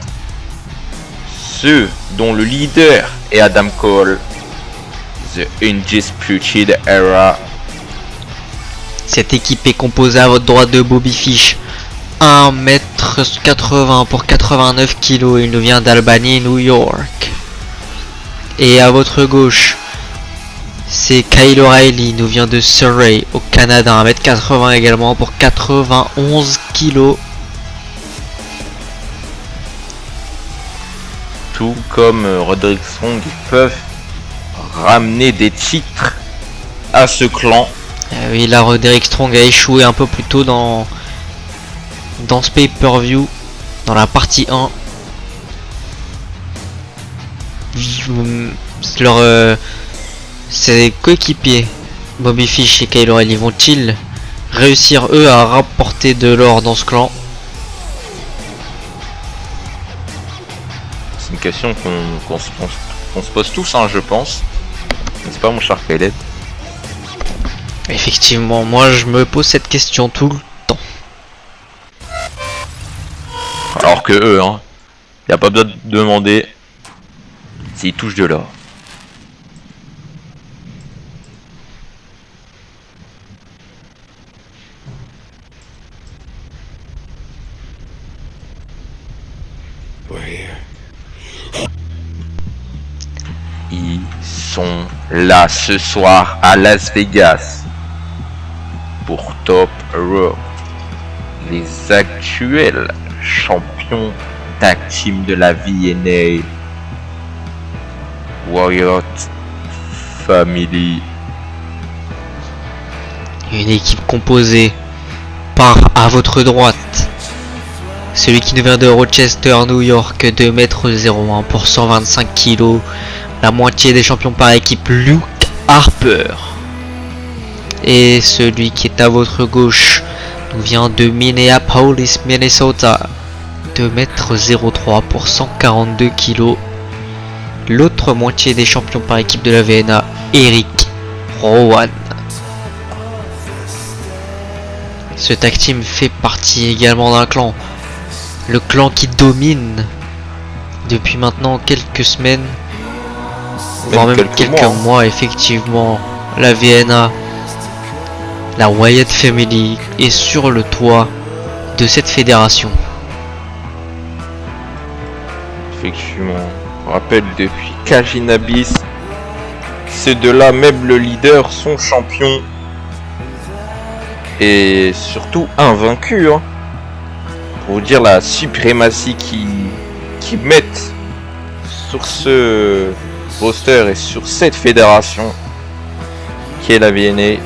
ceux dont le leader est Adam Cole, The Undisputed Era. Cette équipe est composée à votre droite de Bobby Fish, 1m80 pour 89 kg, il nous vient d'Albany, New York. Et à votre gauche, c'est Kyle O'Reilly, il nous vient de Surrey, au Canada, 1m80 également pour 91 kg. Tout comme Roderick Strong, ils peuvent ramener des titres à ce clan. Oui, là, Roderick Strong a échoué un peu plus tôt dans ce pay-per-view, dans la partie 1. Ses coéquipiers, Bobby Fish et Kyle O'Reilly, vont-ils réussir eux à rapporter de l'or dans ce clan? C'est une question qu'on se pose tous, hein, je pense. N'est-ce pas, mon cher Caleb? Effectivement, moi je me pose cette question tout le temps. Alors que eux, hein, y a pas besoin de demander s'ils touchent de l'or. Ils sont là ce soir à Las Vegas pour Top Raw, les actuels champions tag team de la VNA, Wyatt Family. Une équipe composée par, à votre droite, celui qui nous vient de Rochester, New York, 2m01 pour 125 kg, la moitié des champions par équipe, Luke Harper. Et celui qui est à votre gauche nous vient de Minneapolis, Minnesota, 2m03 pour 142 kg, l'autre moitié des champions par équipe de la VNA, Eric Rowan. Ce tag team fait partie également d'un clan, le clan qui domine depuis maintenant quelques semaines, voire même quelques mois, effectivement. La VNA, la Wyatt Family est sur le toit de cette fédération. Effectivement, on rappelle depuis Kajin Abyss, ces deux-là, même le leader, sont champions et surtout invaincus. Hein. Pour vous dire la suprématie qu'ils mettent sur ce roster et sur cette fédération qui est la VNA.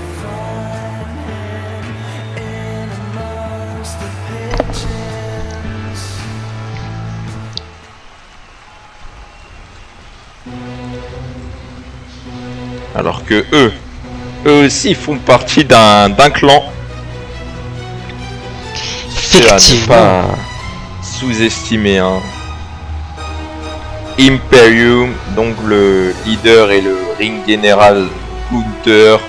Alors que eux aussi font partie d'un clan. C'est à ne pas sous-estimer. Hein. Imperium, donc le leader et le ring général Gunther.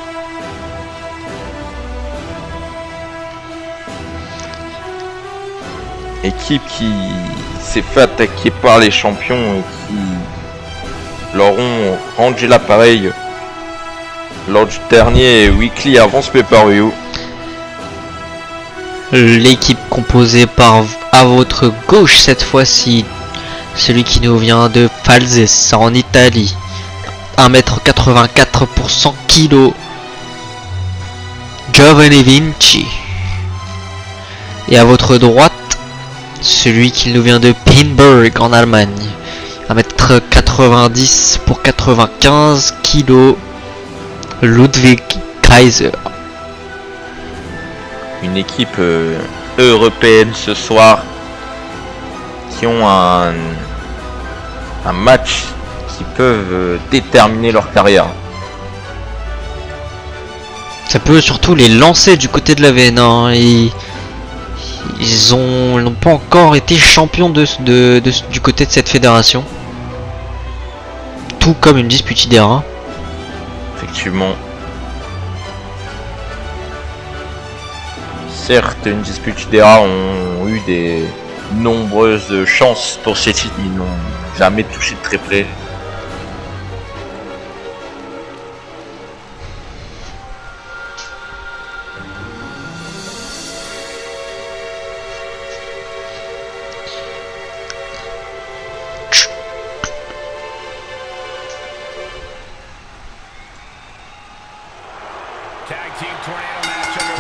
Équipe qui s'est fait attaquer par les champions et qui leur ont rendu l'appareil lors du dernier weekly avant ce pay-per-view. L'équipe composée par, à votre gauche cette fois-ci, celui qui nous vient de Falzes en Italie, 1m84 pour 100 kg, Giovanni Vinci. Et à votre droite, celui qui nous vient de Pinburg en Allemagne, 1m90 pour 95 kg, Ludwig Kaiser. Une équipe européenne ce soir qui ont un match qui peuvent déterminer leur carrière. Ça peut surtout les lancer du côté de la VN1. Hein. Ils n'ont pas encore été champions du côté de cette fédération. Tout comme une dispute IDERA. Effectivement. Certes, une dispute IDERA ont eu des nombreuses chances pour ces titres, ils n'ont jamais touché de très près.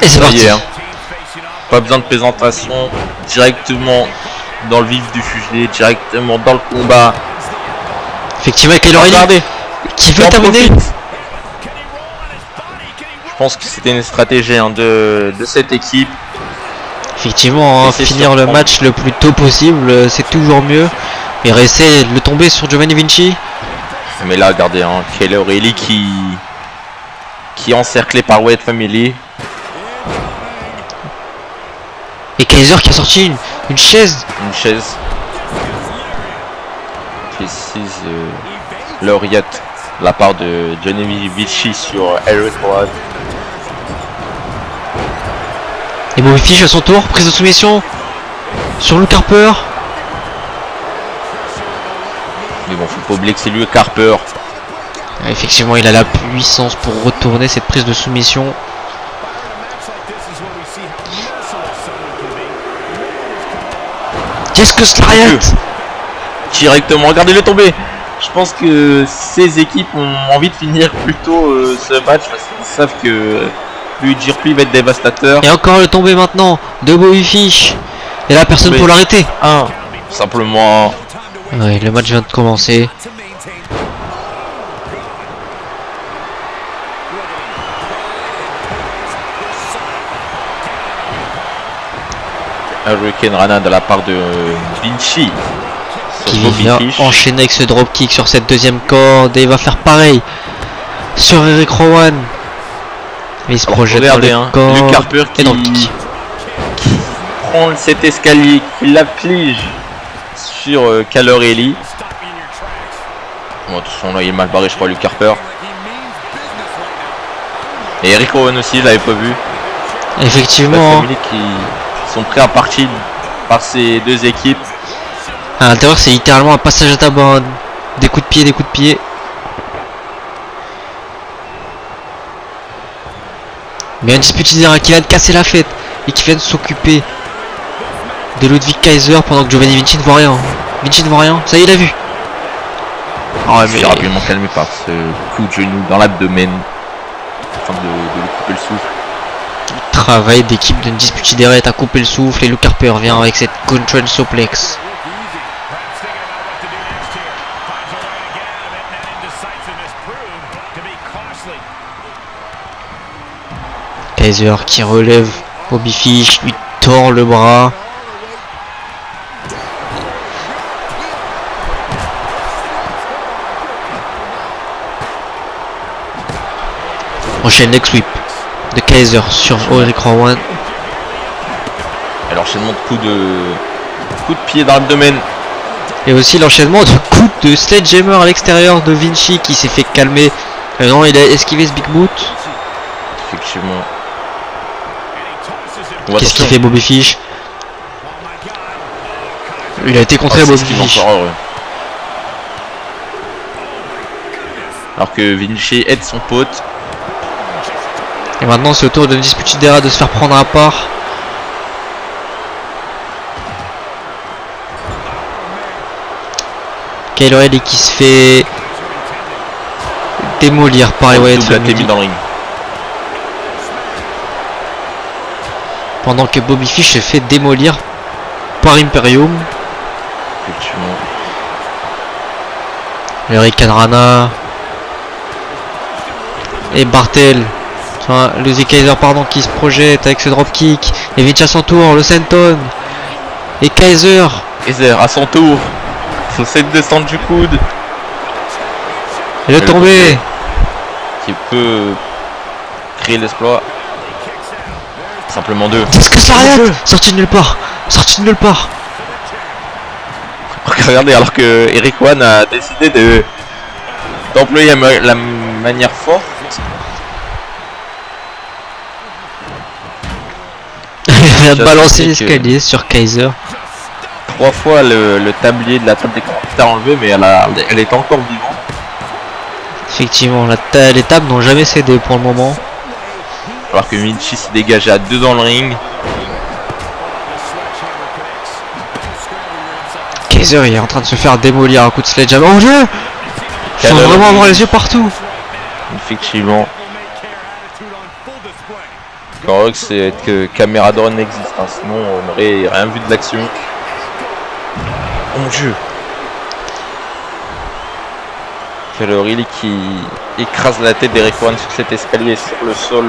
Et c'est parti. Hein. Pas besoin de présentation, directement dans le vif du sujet, directement dans le combat. Effectivement, avec Kyle O'Reilly qui veut terminer. Je pense que c'était une stratégie hein, de cette équipe. Effectivement, hein, finir le match le plus tôt possible, c'est toujours mieux. Mais rester le tomber sur Giovanni Vinci. Mais là, regardez, hein, Kyle O'Reilly qui est encerclé par Wyatt Family. Et Kaiser qui a sorti une chaise. Une chaise. Précise Laureate de la part de Giovanni Vinci sur Eric Rowan. Et Bobby Fish à son tour, prise de soumission sur Luke Harper. Mais bon, faut pas oublier que c'est Luke Harper. Effectivement, il a la puissance pour retourner cette prise de soumission. Qu'est-ce que ce Lariat? Directement, regardez-le tomber. Je pense que ces équipes ont envie de finir plutôt ce match parce qu'ils savent que le GRP va être dévastateur. Et encore le tomber maintenant de Bobby Fish. Et là, personne pour l'arrêter. Simplement. Ouais, le match vient de commencer. Hurricane Rana de la part de Vinci. Qui vient enchaîner avec ce dropkick sur cette deuxième corde. Et il va faire pareil sur Eric Rowan. Mais il se projette dans les cordes. Luke Harper qui prend cet escalier, qui l'afflige sur Kyle O'Reilly. Bon, de toute façon là il est mal barré je crois Luke Harper. Et Eric Rowan aussi, je l'avais pas vu. Effectivement. Qui sont prêts à partir par ces deux équipes. À l'intérieur c'est littéralement un passage à tabac. Des coups de pied, des coups de pied. Mais un dispute qui vient de casser la fête et qui vient de s'occuper de Ludwig Kaiser pendant que Giovanni Vinci ne voit rien. Vinci ne voit rien, ça y est, il a vu. Oh, mais il est rapidement calmé par ce coup de genou dans l'abdomen afin de lui couper le souffle. Travail d'équipe d'une dispute d'Eret à couper le souffle et Luke Harper vient avec cette control suplex. Kaiser qui relève Bobby Fish, lui tord le bras. Enchaîne next sweep de Kaiser sur Eric Rowan. Et l'enchaînement de coups de pied dans l'abdomen. Et aussi l'enchaînement de coups de sledgehammer à l'extérieur de Vinci qui s'est fait calmer. Non, il a esquivé ce big boot. Effectivement. Qu'est-ce qu'il fait Bobby Fish? Il a été contré à c'est Bobby ce qui m'en Fish. encore heureux. Alors que Vinci aide son pote. Et maintenant c'est au tour de Disputidera de se faire prendre à part. Kyle O'Reilly qui se fait démolir par les Wyatt Double AT mis Family. dans le ring. Pendant que Bobby Fish se fait démolir par Imperium. Effectivement. Le Hurricane Rana. Et Bartel. Enfin, le Z Kaiser pardon qui se projette avec ce dropkick. Et Vinci à son tour, le Senton. Et Kaiser. Kaiser à son tour. Sur cette descente du coude. Et le tombé. Qui peut créer l'exploit. Simplement deux. Qu'est-ce que ça arrête? Sorti de nulle part. Sorti de nulle part. Regardez, alors que Eric One a décidé d'employer la manière forte. Il a balancé que- l'escalier sur Kaiser. 3 fois le tablier de la table des commentaires enlevé, mais elle est encore vivante. Effectivement, les tables n'ont jamais cédé pour le moment. Alors que Vinci s'est dégagé à 2 dans le ring. Kaiser il est en train de se faire démolir à coup de sledgehammer. Oh Dieu! Faut Canal. vraiment avoir les yeux partout. Effectivement. Encore heureux que c'est que caméra drone existe, hein, sinon on n'aurait rien vu de l'action. Oh mon dieu! Kyle O'Reilly qui écrase la tête d'Eric One sur cet escalier sur le sol.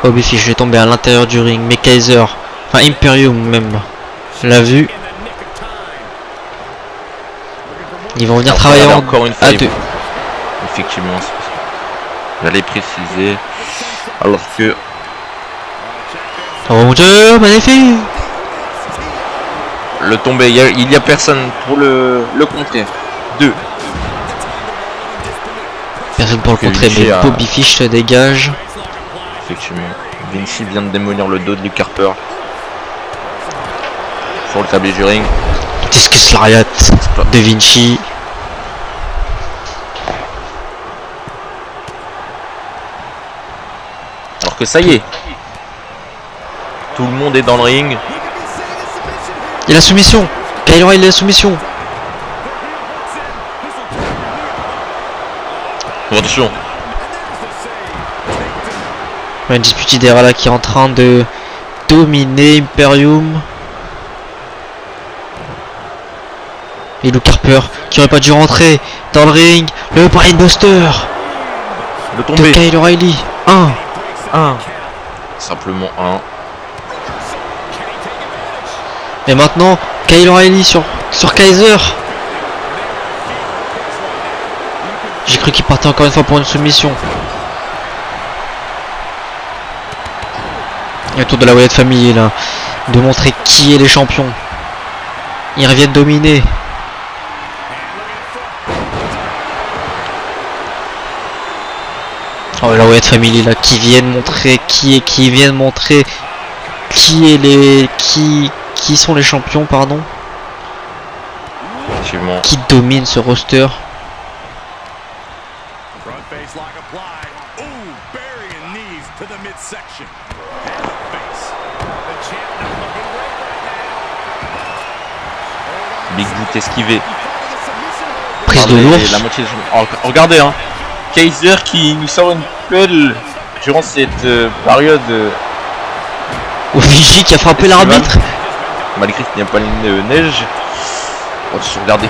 Bobby Fish est tombé à l'intérieur du ring, mais Kaiser, enfin Imperium même, l'a vu. Ils vont venir Alors, travailler regardez, en encore une fois, à ils deux. vont- Effectivement, j'allais préciser. Alors que Oh mon dieu, magnifique! le tombé, il y a personne pour le contrer. 2. Personne pour le Que contrer, Vinci mais a- Bobby Fish se dégage. Effectivement. Vinci vient de démolir le dos de Luke Harper. Sur le tablier du ring. Discus Lariat de Vinci. Alors que ça y est. Tout le monde est dans le ring. Et la soumission! Kyle O'Reilly la soumission! Attention. Un Disputidera là qui est en train de dominer Imperium. Et Luke Harper qui aurait pas dû rentrer dans le ring. Le Brainbuster Le de tombé. Kyle O'Reilly. 1. Simplement 1. Et maintenant Kyle O'Reilly sur Kaiser. J'ai cru qu'il partait encore une fois pour une soumission. Et autour de la Wyatt Family là, de montrer qui est les champions. Ils reviennent dominer. Oh la Wyatt Family là, qui viennent montrer qui sont les champions, pardon, Effectivement. qui dominent ce roster. Big Boot esquivé. Prise de Regardez l'ours. la moitié de... Oh, regardez hein. Kaiser qui nous sort une pelle durant cette période. Ou Vinci qui a frappé Festival. l'arbitre. Malgré qu'il n'y a pas de neige. Oh, regardez,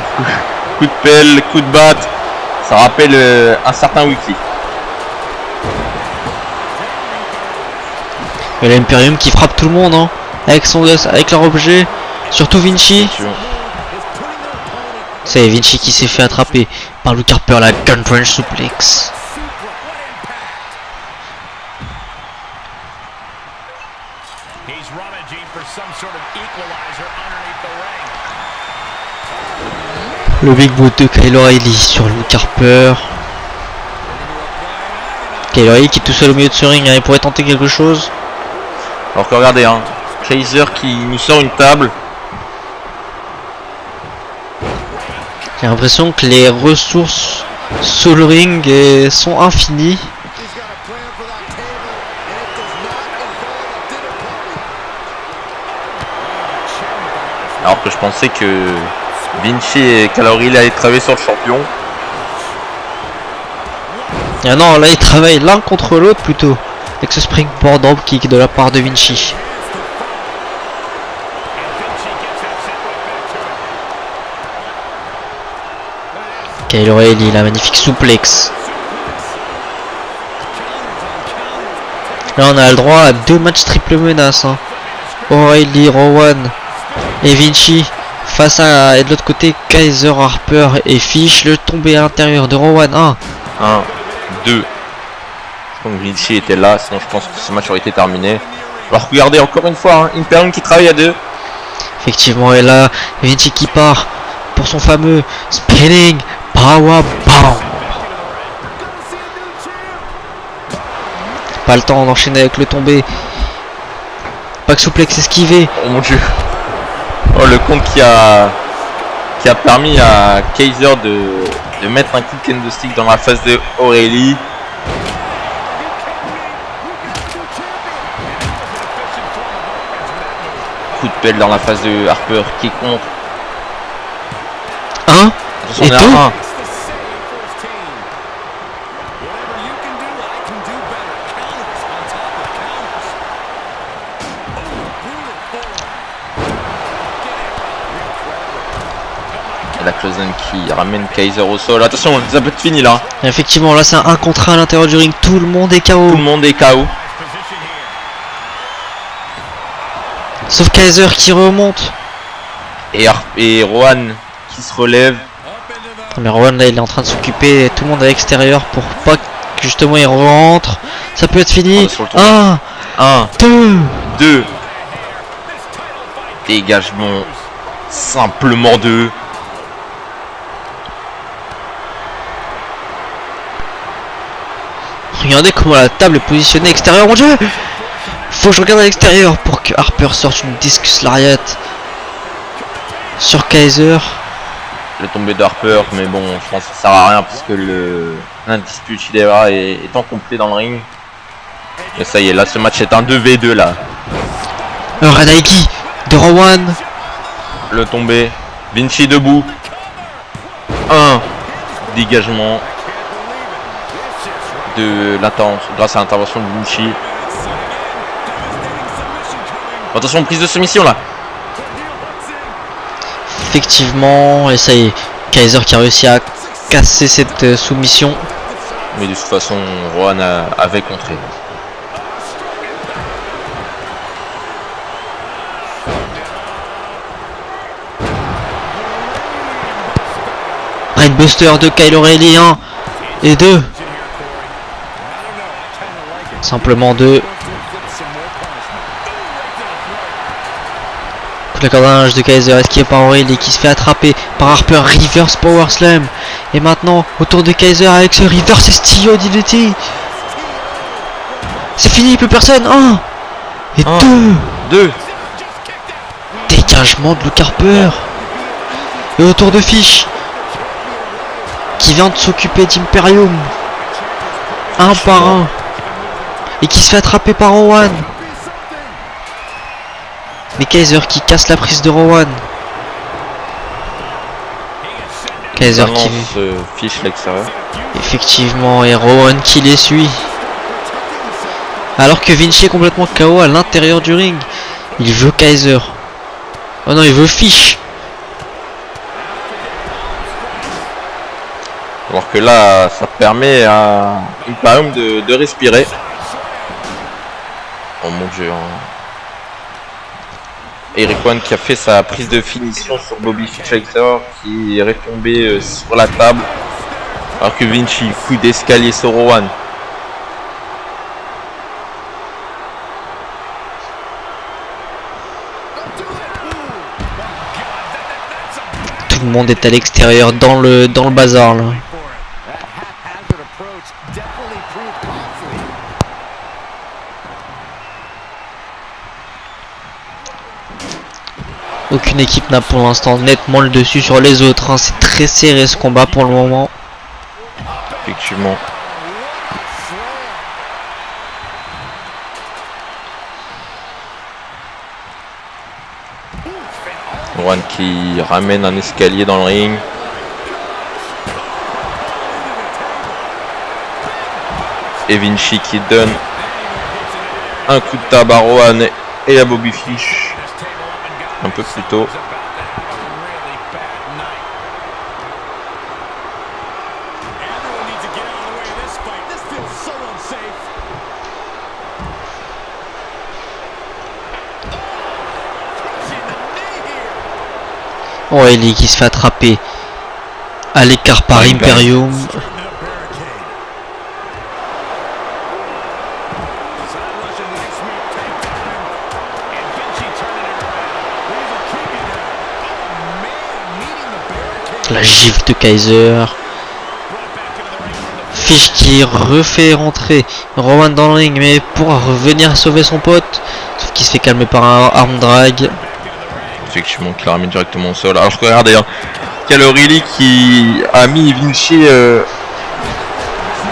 coup de pelle, coup de batte. Ça rappelle un certain Weekly. Et l'Imperium qui frappe tout le monde hein, avec leur objet. Surtout Vinci. C'est Vinci qui s'est fait attraper par Luke Harper, la Gun Punch Suplex. Le Big Boot de Kyle O'Reilly sur Luke Harper. Kyle O'Reilly qui est tout seul au milieu de ce ring, hein, il pourrait tenter quelque chose. Alors que regardez hein. Kaiser qui nous sort une table. J'ai l'impression que les ressources sous le ring sont infinies. Alors que je pensais que Vinci et Calori allaient travailler sur le champion. Ah non, là ils travaillent l'un contre l'autre plutôt. Avec ce springboard dropkick de la part de Vinci. Kyle O'Reilly, la magnifique souplex. Là on a le droit à 2 matchs triple menace. Hein. O'Reilly, Rowan et Vinci face à, et de l'autre côté, Kaiser, Harper et Fish. Le tombé à l'intérieur de Rowan. 1, 2. Donc Vinci était là, sinon je pense que ce match aurait été terminé. Alors regardez encore une fois, hein, Imperium qui travaille à 2. Effectivement, et là, Vinci qui part pour son fameux spinning power bomb. Pas le temps d'enchaîner avec le tombé. Pas que souplex esquivé. Oh mon dieu. Oh, le compte qui a permis à Kaiser de mettre un kick and stick dans la face de O'Reilly. Coup de pelle dans la face de Harper qui compte. 1 et 2. La Closen qui ramène Kaiser au sol. Attention, ça peut être fini là. Effectivement, là c'est un 1 contre 1 à l'intérieur du ring. Tout le monde est KO. Tout le monde est KO. Sauf Kaiser qui remonte. Et Rowan qui se relève. Mais Rowan là il est en train de s'occuper tout le monde à l'extérieur pour pas que justement il rentre. Ça peut être fini. 1, 2. Dégagement. Simplement 2. Regardez comment la table est positionnée extérieure. Mon dieu, faut que je regarde à l'extérieur pour que Harper sorte une discus lariat sur Kaiser. Le tombé d'Harper, mais bon, je pense que ça sert à rien parce que l'Undisputed Era est incomplet dans le ring. Et ça y est, là ce match est un 2v2 là. Ranaiki de Rowan. Le tombé. Vinci debout. 1. Dégagement de l'intervention grâce à l'intervention de Vinci. Attention, prise de soumission là. Effectivement, et ça y est, Kaiser qui a réussi à casser cette soumission. Mais de toute façon, Rowan avait contré. Brainbuster de Kyle O'Reilly 1 et 2. Simplement 2. Coup de cordage de Kaiser esquivé par O'Reilly qui se fait attraper par Harper. Reverse Power Slam. Et maintenant autour de Kaiser avec ce Reverse Stio DDT. C'est fini, plus personne. 1 et 2. Dégagement de Luke Harper. Et autour de Fish qui vient de s'occuper d'Imperium. 1 par 1. Et qui se fait attraper par Rowan. Mais Kaiser qui casse la prise de Rowan. Kaiser qui fiche l'extérieur. Effectivement, et Rowan qui les suit. Alors que Vinci est complètement KO à l'intérieur du ring. Il veut Kaiser. Oh non, il veut Fish. Alors que là, ça permet à Imperium de respirer. Oh mon dieu. Eric Rowan qui a fait sa prise de finition sur Bobby Fish qui est retombé sur la table. Alors que Vinci, coup d'escalier sur Rowan. Tout le monde est à l'extérieur dans le bazar là. Aucune équipe n'a pour l'instant nettement le dessus sur les autres. Hein. C'est très serré ce combat pour le moment. Effectivement. Rowan qui ramène un escalier dans le ring. Et Vinci qui donne un coup de tabac à Rowan et à Bobby Fish un peu plus tôt. O'Reilly qui se fait attraper à l'écart par Imperium. La gifle de Kaiser. Fish qui refait rentrer Rowan dans le ring, mais pour revenir sauver son pote, sauf qu'il se fait calmer par un arm drag. Effectivement, qui la ramène directement au sol. Alors je regarde d'ailleurs qu'il y a O'Reilly qui a mis Vinci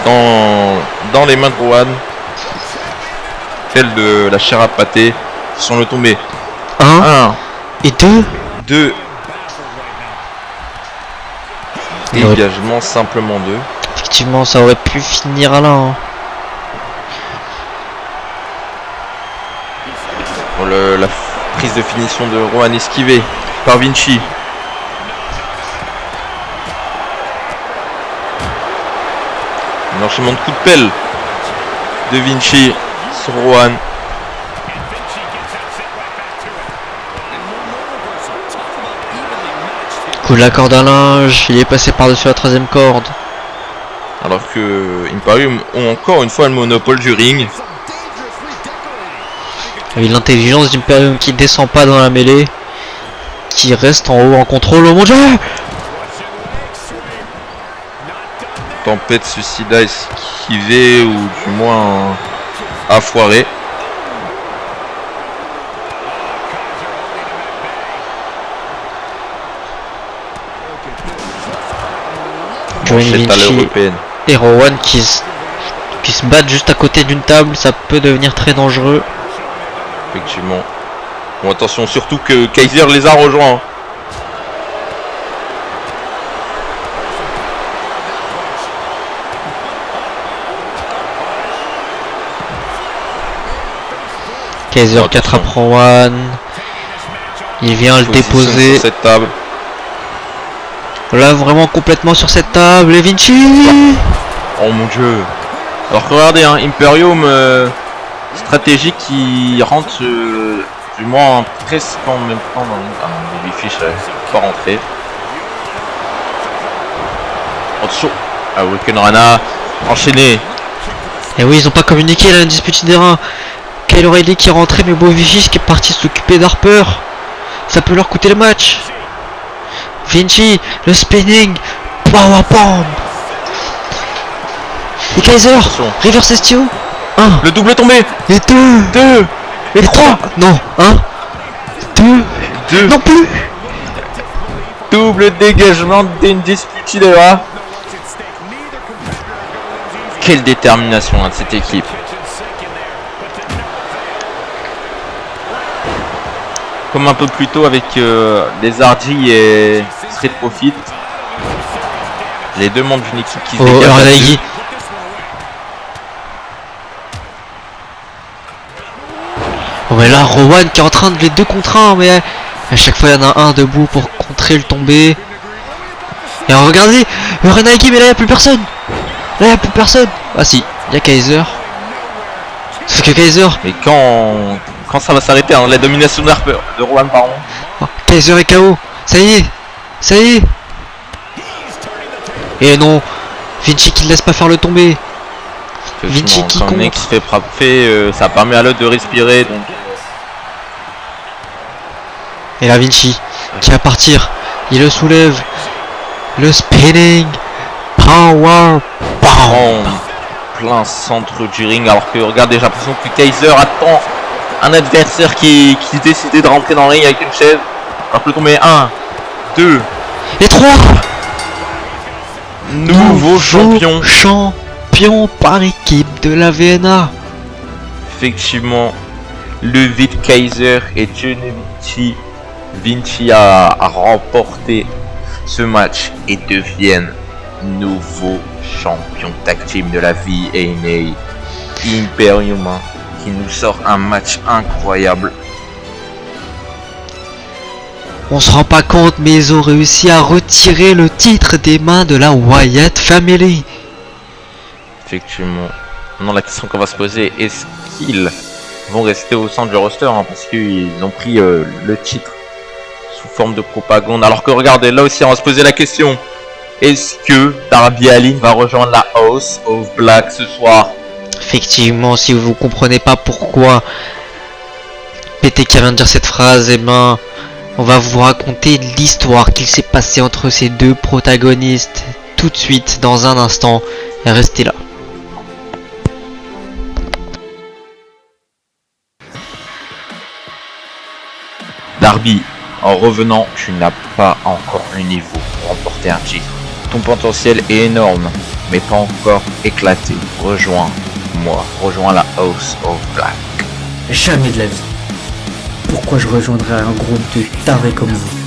dans les mains de Rowan, tel de la chair à pâté, sans le tomber. 1 et 2. Dégagement simplement 2. Effectivement, ça aurait pu finir à là. Hein. Bon, la prise de finition de Rowan esquivée par Vinci. Un enchaînement de coups de pelle de Vinci sur Rowan. Coup de la corde à linge, il est passé par-dessus la 13e corde. Alors que Imperium ont encore une fois le monopole du ring. Et l'intelligence d'Imperium qui descend pas dans la mêlée, qui reste en haut en contrôle. Oh mon dieu! Tempête suicida esquivée ou du moins a foiré. Johnny Vinci et Rowan qui se battent juste à côté d'une table, ça peut devenir très dangereux. Effectivement. Bon, attention, surtout que Kaiser les a rejoints. Kaiser qui attrape Rowan. Il vient le déposer. Sur cette table. Là, vraiment complètement sur cette table. Et Vinci! Oh mon dieu. Alors que regardez, hein, Imperium stratégique qui rentre du moins presque en même temps dans le Bobby Fish pas rentré. Attention. Ah, Hurricane Rana enchaîné. Et oui, ils ont pas communiqué la dispute des reins. Kyle O'Reilly qui est rentré, mais Bobby Fish qui est parti s'occuper d'Harper. Ça peut leur coûter le match. Vinci, le spinning, powerbomb. Et Kaiser, reverse STO. 1. Le double est tombé. Et 2. Et 3. Non, 1. 2. Non plus. Double dégagement d'Indisputed. Quelle détermination, hein, de cette équipe. Comme un peu plus tôt avec les Hardy et Street Profit. Les deux membres d'une équipe qui se dégagent. Oh mais là Rowan qui est en train de les 2 contre 1, mais à chaque fois il y en a un debout pour contrer le tombé. Et regardez, Renagi, mais là il n'y a plus personne. Là il n'y a plus personne. Ah si, il y a Kaiser. Sauf que Kaiser. Mais quand ça va s'arrêter, hein, la domination de Rowan, pardon. Oh, Kaiser est KO. Ça y est. Et non, Vinci qui ne laisse pas faire le tomber. Vinci qui quand un mec se fait frapper, ça permet à l'autre de respirer. Donc... Et là Vinci qui va partir. Il le soulève. Le spinning. Power. Bam. Plein centre du ring. Alors que regardez, j'ai l'impression que Kaiser attend un adversaire qui décidait de rentrer dans le ring avec une chaise. Alors que le tombé 1, 2, Et 3. nouveau champion. Champion par équipe de la VNA. Effectivement, le Kaiser et Johnny Vinci a remporté ce match et deviennent nouveaux champions tag team de la VNA. Imperium qui nous sort un match incroyable. On se rend pas compte, mais ils ont réussi à retirer le titre des mains de la Wyatt Family. Effectivement. Maintenant la question qu'on va se poser, est-ce qu'ils vont rester au centre du roster parce qu'ils ont pris le titre sous forme de propagande. Alors que regardez, là aussi on va se poser la question, est-ce que Darby Allin va rejoindre la House of Black ce soir? Effectivement, si vous comprenez pas pourquoi PTK vient de dire cette phrase, eh ben, on va vous raconter l'histoire qu'il s'est passé entre ces deux protagonistes tout de suite, dans un instant. Restez là. Darby, en revenant, tu n'as pas encore le niveau pour remporter un titre. Ton potentiel est énorme, mais pas encore éclaté. Rejoins-moi, rejoins la House of Black. Jamais de la vie. Pourquoi je rejoindrais un groupe de tarés comme vous?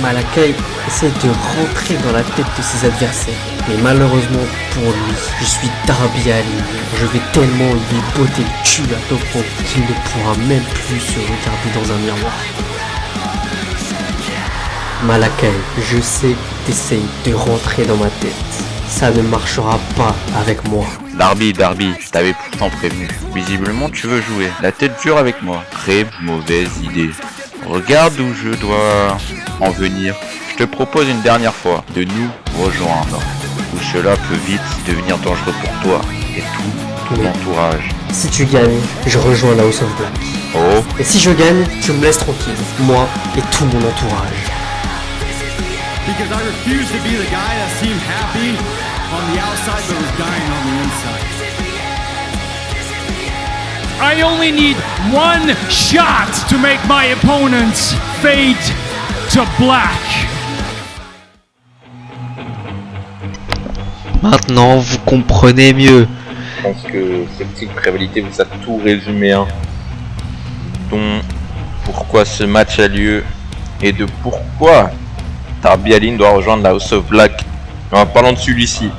Malakai essaie de rentrer dans la tête de ses adversaires. Mais malheureusement pour lui, je suis Darby Allin. Je vais tellement lui botter le cul à Topo qu'il ne pourra même plus se regarder dans un miroir. Malakai, je sais que t'essayes de rentrer dans ma tête. Ça ne marchera pas avec moi. Darby, je t'avais pourtant prévenu. Visiblement, tu veux jouer la tête dure avec moi. Très mauvaise idée. Regarde où je dois en venir. Je te propose une dernière fois de nous rejoindre, où cela peut vite devenir dangereux pour toi et tout ton entourage. Si tu gagnes, je rejoins la House of Black. Oh, Et si je gagne, tu me laisses tranquille. Moi et tout mon entourage. Because I refuse to be the guy that seemed happy on the outside but was dying on the inside. I only need one shot to make my opponents fade to black. Maintenant, vous comprenez mieux. je pense que cette petite rivalité vous a tout résumé, hein. Dont pourquoi ce match a lieu et de pourquoi Darby Allin doit rejoindre la House of Black. En parlant de celui-ci,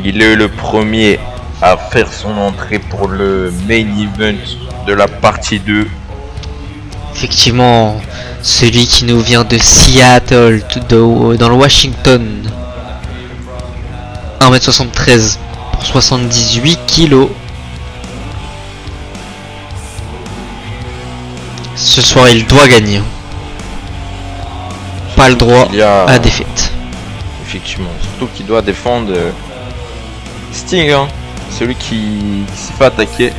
il est le premier à faire son entrée pour le main event de la partie 2. Effectivement, celui qui nous vient de Seattle, dans le Washington. 1m73 pour 78 kg. Ce soir, il doit gagner. Pas le droit à défaite. Effectivement, surtout qu'il doit défendre Sting, hein, celui qui s'est fait attaquer.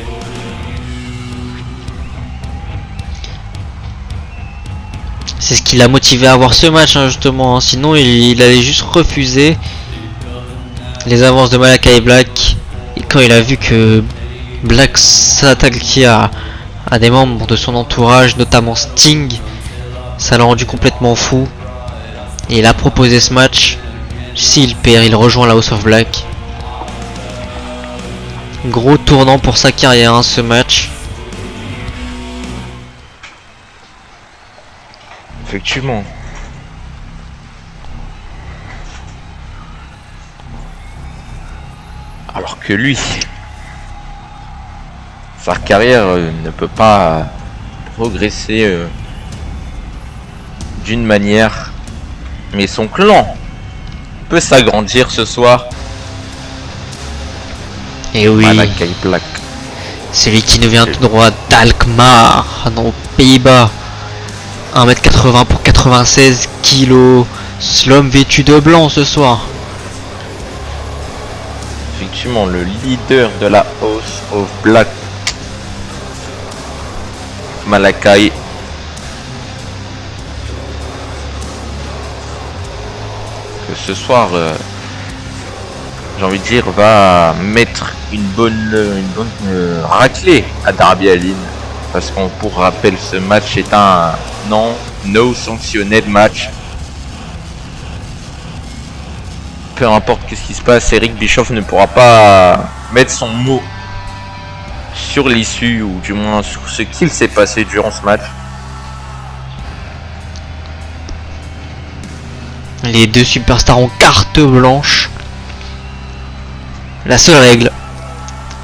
C'est ce qui l'a motivé à avoir ce match, hein, justement. Sinon, il allait juste refuser les avances de Malakai Black. Et quand il a vu que Black s'attaquait à des membres de son entourage, notamment Sting, ça l'a rendu complètement fou. Et il a proposé ce match. S'il perd, il rejoint la House of Black. Gros tournant pour sa carrière, hein, ce match. Effectivement. Alors que lui, sa carrière ne peut pas progresser d'une manière, mais son clan peut s'agrandir ce soir. Et oui, Malakai Black. celui qui nous vient tout droit d'Alkmaar, dans les Pays-Bas. 1m80 pour 96 kilos. L'homme vêtu de blanc ce soir. Effectivement, le leader de la House of Black, Malakai. Que ce soir, j'ai envie de dire, va mettre une bonne raclée à Darby Allin. Parce qu'on, pour rappel, ce match est un no sanctionned match. Peu importe qu'est-ce qui se passe, Eric Bischoff ne pourra pas mettre son mot sur l'issue, ou du moins sur ce qu'il s'est passé durant ce match. Les deux superstars ont carte blanche. La seule règle,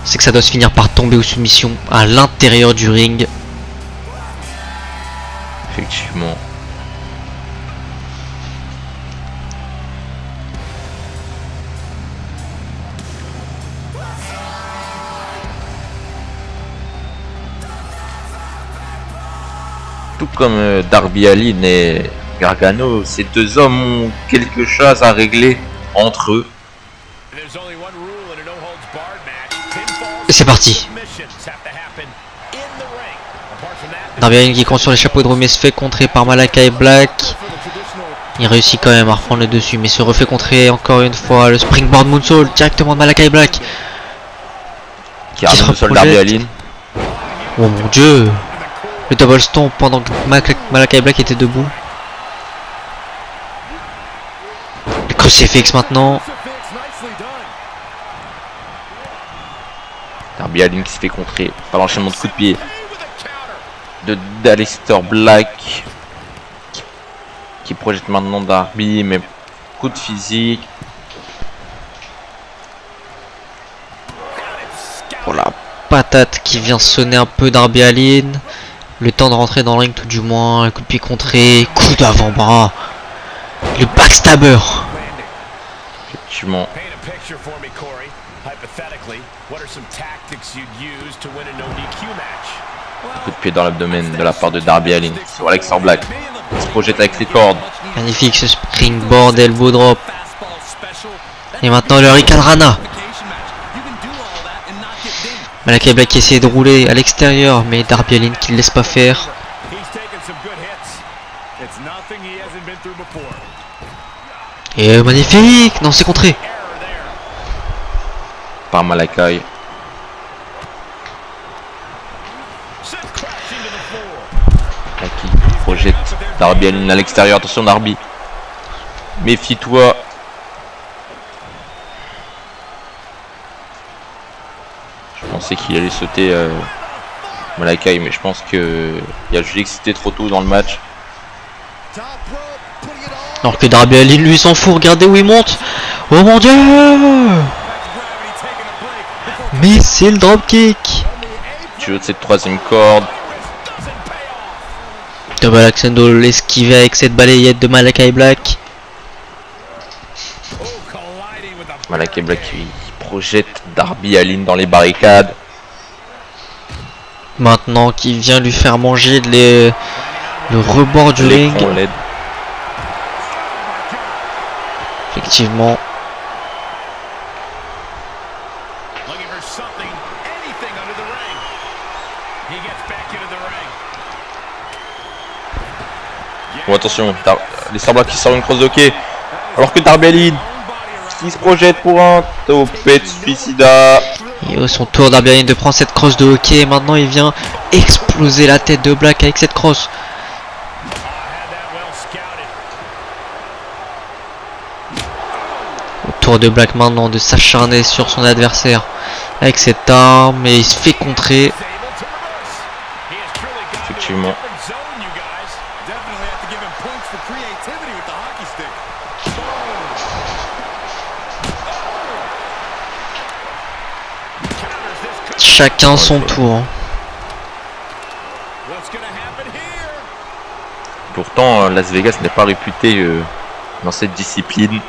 c'est que ça doit se finir par tomber aux soumissions à l'intérieur du ring. Effectivement. Tout comme Darby Allin et Gargano, ces deux hommes ont quelque chose à régler entre eux. Et c'est parti. Darby Allin qui compte sur les chapeaux de roue mais se fait contrer par Malakai Black. Il réussit quand même à reprendre le dessus mais se refait contrer encore une fois. Le springboard moonsault directement de Malakai Black. Qui arrive sur Darby Allin. Oh mon dieu. Le double stomp pendant que Malakai Black était debout. Le crucifix maintenant. Darby Allin qui se fait contrer par l'enchaînement de coups de pied de d'Aleister Black qui projette maintenant Darby, mais coup de physique. Oh la patate qui vient sonner un peu Darby Allin. Le temps de rentrer dans le ring tout du moins. Un coup de pied contré, coup d'avant-bras. Le backstabber. Effectivement. Coup de pied dans l'abdomen de la part de Darby Allin sur Aleister Black. Il se projette avec les cordes. Magnifique ce springboard elbow drop. Et maintenant le Hurricane Rana. Malakai Black qui essaie de rouler à l'extérieur, mais Darby Allin qui ne laisse pas faire. Et magnifique. Non, c'est contré par Malakai. Qui projette Darby Allin à l'extérieur. Attention Darby. Méfie-toi. Je pensais qu'il allait sauter Malakai, mais je pense que il a jugé que c'était trop tôt dans le match. Alors que Darby Allin lui s'en fout, regardez où il monte. Oh mon dieu. Mais c'est le dropkick. Tu veux de cette troisième corde. Double axe handle esquivé avec cette balayette de Malakai Black. Malakai Black qui projette Darby Allin dans les barricades. Maintenant qui vient lui faire manger le rebord du ring. Effectivement. Bon attention, Aleister Black qui sort une crosse de hockey. Alors que Darby Allin qui se projette pour un topette suicida. Et au son tour Darby Allin de prendre cette crosse de hockey. Et maintenant il vient exploser la tête de Black avec cette crosse. Au tour de Black maintenant de s'acharner sur son adversaire avec cette arme. Et il se fait contrer. Effectivement. Chacun son tour. Pourtant, Las Vegas n'est pas réputé dans cette discipline.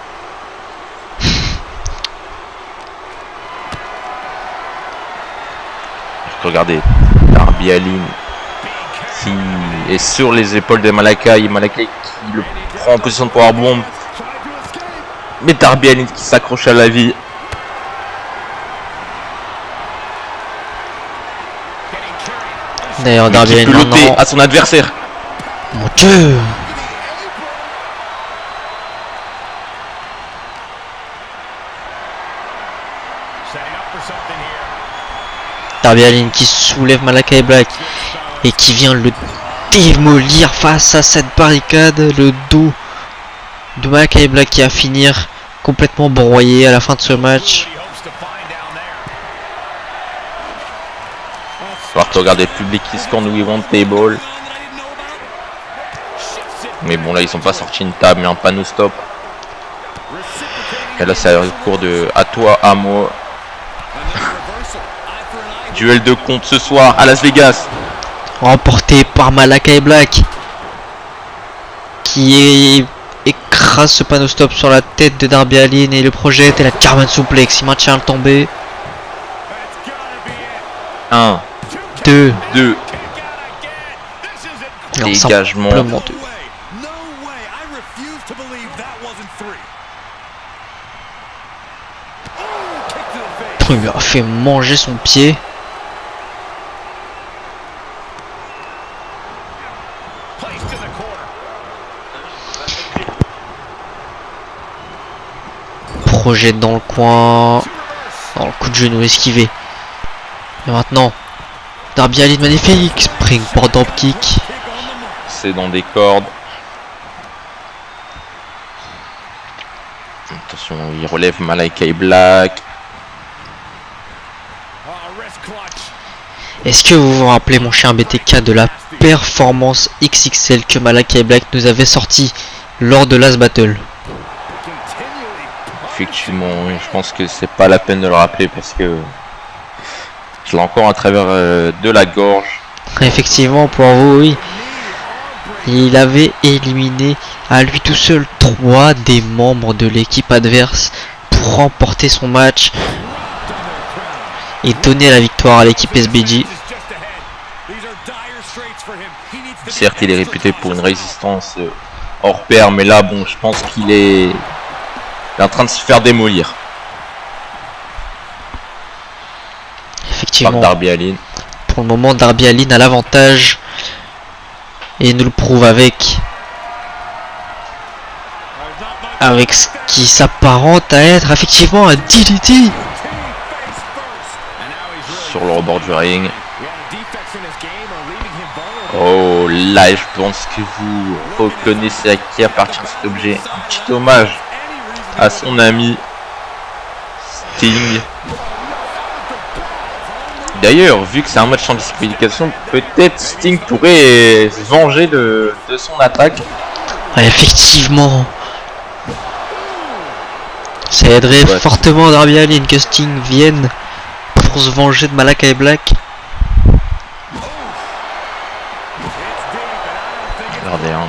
Regardez, Darby Allin qui est sur les épaules de Malakai. Malakai qui le prend en position de powerbomb. Mais Darby Allin qui s'accroche à la vie. D'ailleurs, Darby Allin Piloté maintenant. à son adversaire. Mon Dieu! Darby Allin qui soulève Malakai Black et qui vient le démolir face à cette barricade. Le dos de Malakai Black qui va finir complètement broyé à la fin de ce match. Il va falloir regarder le public qui score We Want Table. Mais bon, là ils sont pas sortis une table mais un panneau stop. Et là c'est le cours de à toi, à moi. Duel de compte ce soir à Las Vegas. Remporté par Malakai Black qui écrase ce panneau stop sur la tête de Darby Allin et le projette et la German Suplex. Il maintient le tombé. 1, 2, 2, non, dégagement. simplement 2. Il lui a fait manger son pied. Projette dans le coin. Dans le coup de genou esquivé. Et maintenant, Darby Allin magnifique. Springboard drop kick. C'est dans des cordes. Attention, il relève Malakai Black. Est-ce que vous vous rappelez, mon cher BTK, de la performance XXL que Malakai Black nous avait sorti lors de Last Battle? Effectivement, je pense que c'est pas la peine de le rappeler parce que je l'ai encore à travers de la gorge. Effectivement, pour vous, oui. Il avait éliminé à lui tout seul 3 des membres de l'équipe adverse pour remporter son match et donner la victoire à l'équipe SBG. Certes, il est réputé pour une résistance hors pair, mais là, bon, je pense qu'il est en train de se faire démolir. Effectivement, Par Darby Allin. pour le moment, Darby Allin a l'avantage et nous le prouve avec ce qui s'apparente à être effectivement un DDT. Sur le rebord du ring. Oh, là, je pense que vous reconnaissez à qui appartient cet objet. Un petit hommage à son ami Sting. D'ailleurs, vu que c'est un match sans disqualification, peut-être Sting pourrait se venger de son attaque. Ouais, effectivement, ça aiderait fortement Darby Allin que Sting vienne pour se venger de Malakai Black. Regardez, hein,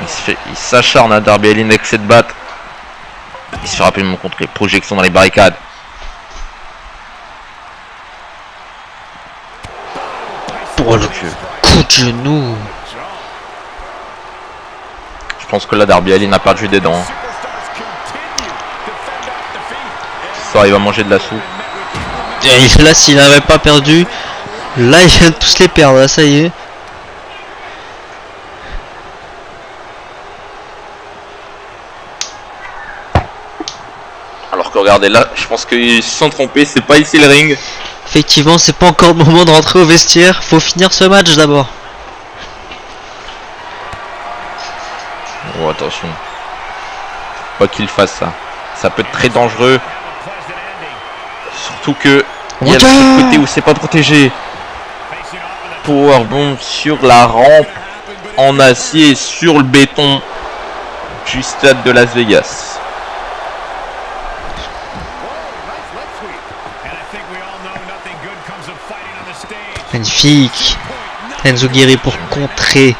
il s'acharne à Darby Allin avec cette batte. Il se fait rapidement contre les projections dans les barricades. Oh, le coup de genou. Je pense que là Darby Allin a perdu des dents. Ça, il va manger de la soupe. Et là, s'il n'avait pas perdu, là il vient de tous les perdre, là, ça y est. Alors que regardez là, je pense qu'ils se sont trompés, c'est pas ici le ring. Effectivement, c'est pas encore le moment de rentrer au vestiaire, faut finir ce match d'abord. Oh attention. Faut pas qu'il fasse ça. Ça peut être très dangereux. Surtout que il y a le côté où c'est pas protégé. Powerbomb sur la rampe en acier sur le béton du stade de Las Vegas. Magnifique. Enzo Guerri pour contrer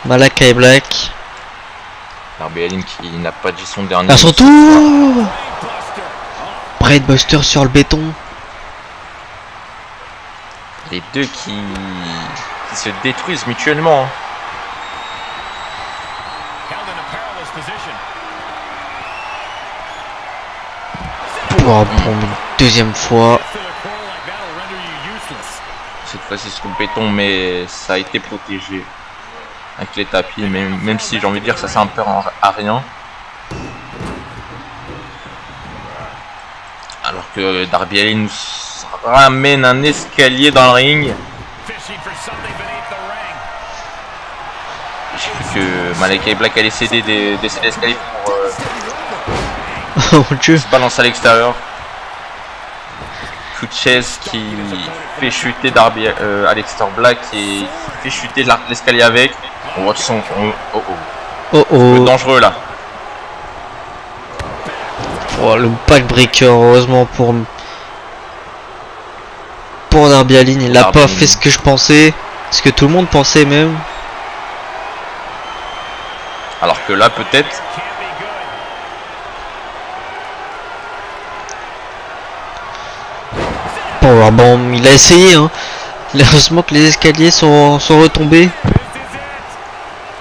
Malakai Black. Darby Allin qui n'a pas dit son dernier. À son tour. Brainbuster sur le béton. Les deux qui Ils se détruisent mutuellement. Hein. Oh, pour une deuxième fois. Cette fois-ci sur le béton, mais ça a été protégé avec les tapis, même si j'ai envie de dire que ça sert un peu à rien. Alors que Darby Allin nous ramène un escalier dans le ring. J'ai cru que Malakai Black allait céder des escaliers pour Oh mon dieu. se balancer à l'extérieur. Coup de chaise qui fait chuter Aleister Black et fait chuter l'escalier avec. On voit qu'ils sont dangereux là. Oh, le backbreaker, heureusement pour Darby Allin. Il a pas fait ce que je pensais, ce que tout le monde pensait même. Alors que là peut-être. Powerbomb, il a essayé hein. Heureusement que les escaliers sont retombés.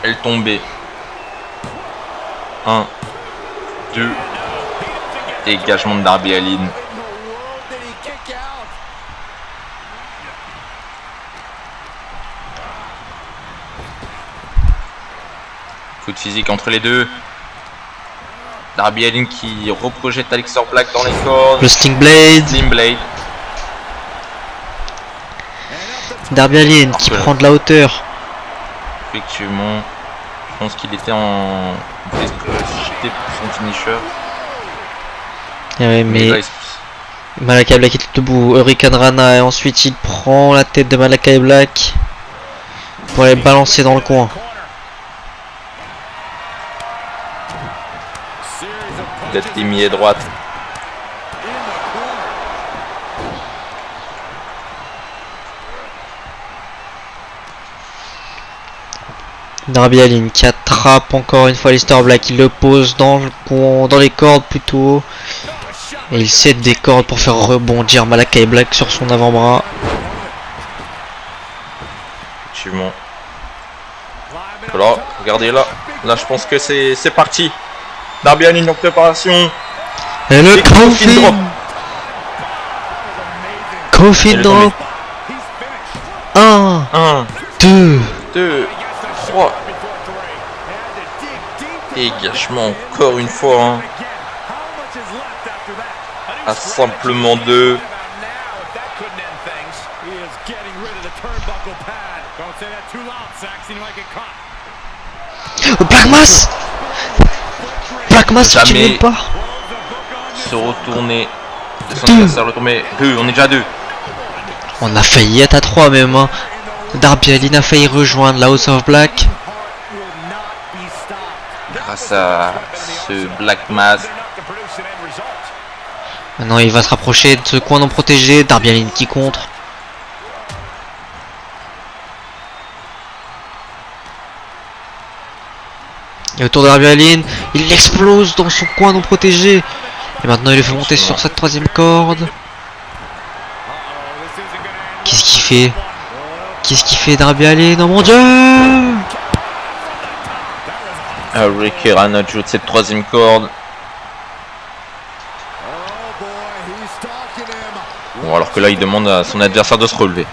Elle tombée. 1, 2. Dégagement de Darby Allin. Coup de physique entre les deux. Darby Allin qui reprojette Aleister Black dans les cordes. Le Sting Blade. Sling Blade. Darby Allin qui prend de la hauteur. Effectivement. Je pense qu'il était en jeté pour son finisher. Ouais, mais là, Malakai Black est debout. Hurricane Rana et ensuite il prend la tête de Malakai Black pour aller balancer dans le coin. Peut-être lié droite. Darby Allin qui attrape encore une fois Aleister Black, il le pose dans les cordes plutôt. Et il cède des cordes pour faire rebondir Malakai Black sur son avant-bras. Effectivement. Voilà, regardez là. Là je pense que c'est parti. Darby Allin en préparation. Et le Coffin drop. 1, 2, 3. Dégagement encore une fois. Hein. À simplement 2. Black Mass jamais pas. Se retourner. De son adversaire retomber. 2, on est déjà à 2. On a failli être à 3 même. Hein. Darby Allin a failli rejoindre la House of Black. Grâce à ce Black Mass. Maintenant il va se rapprocher de ce coin non protégé. Darby Allin qui contre. Et autour de Darby Allin, il explose dans son coin non protégé. Et maintenant il le fait monter sur sa troisième corde. Qu'est-ce qu'il fait? Qu'est-ce qu'il fait Darby Allin? Oh mon dieu! Ricky Rana ajoute cette troisième corde. Bon, alors que là il demande à son adversaire de se relever.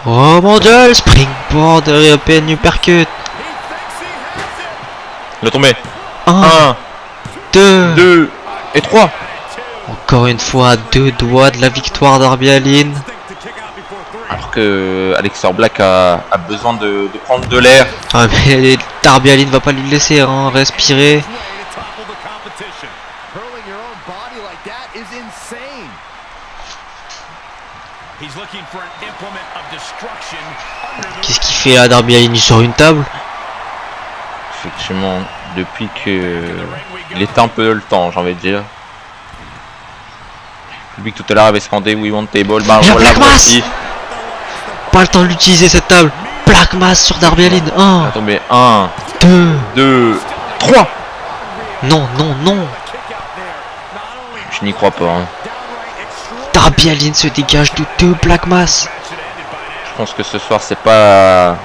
Oh mon dieu, le springboard European Uppercut. Il est tombé. 1, 2 et 3. Encore une fois à 2 doigts de la victoire Darby Allin. Alors que Aleister Black a besoin de prendre de l'air. Ah mais Darby Allin va pas lui laisser hein, respirer. Qu'est-ce qu'il fait là Darby Allin? Il sort une table. Effectivement, depuis que il était un peu le temps, j'ai envie de dire. Lui tout à l'heure avait scandé We Want Table, bah voilà voici. Pas le temps de l'utiliser cette table. Black Mass sur Darby Allin. 1. Il a tombé 1, 2, 3. Non, non, non. Je n'y crois pas. Hein. Darby Allin se dégage de 2 Black Mass. pense que ce soir, c'est pas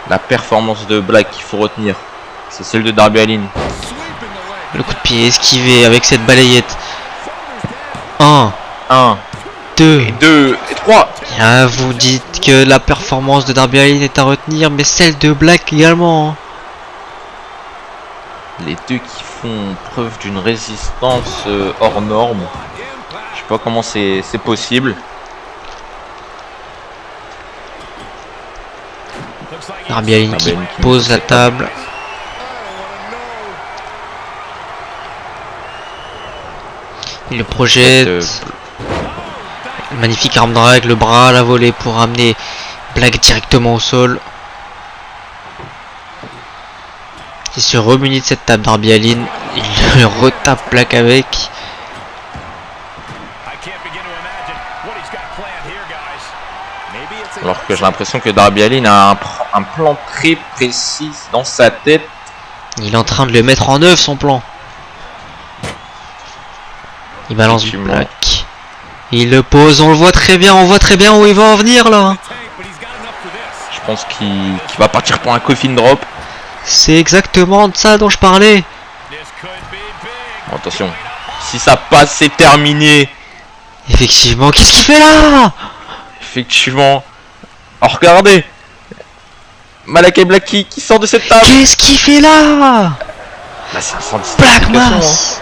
la performance de Black qu'il faut retenir. C'est celle de Darby Allin. Le coup de pied esquivé avec cette balayette. 1, 2, 2 et 3. Bien, vous dites que la performance de Darby Allin est à retenir, mais celle de Black également. Hein. Les deux qui font preuve d'une résistance hors norme. Je sais pas comment c'est possible. Darby Allin qui pose la table. Il le projette. Magnifique arm drag, le bras à la volée pour amener Black directement au sol. Il se remunit de cette table Darby Allin. Il le retape Black avec. Alors que j'ai l'impression que Darby Allin a un plan très précis dans sa tête. Il est en train de le mettre en œuvre son plan. Il balance Black. Il le pose, on le voit très bien, on voit très bien où il va en venir là. Je pense qu'il va partir pour un coffin drop. C'est exactement de ça dont je parlais. Bon, attention, si ça passe, c'est terminé. Effectivement, qu'est-ce qu'il fait là? Effectivement. Oh, regardez, Malakai Black qui sort de cette table. Qu'est-ce qu'il fait là? Là, c'est un sans Black Mass.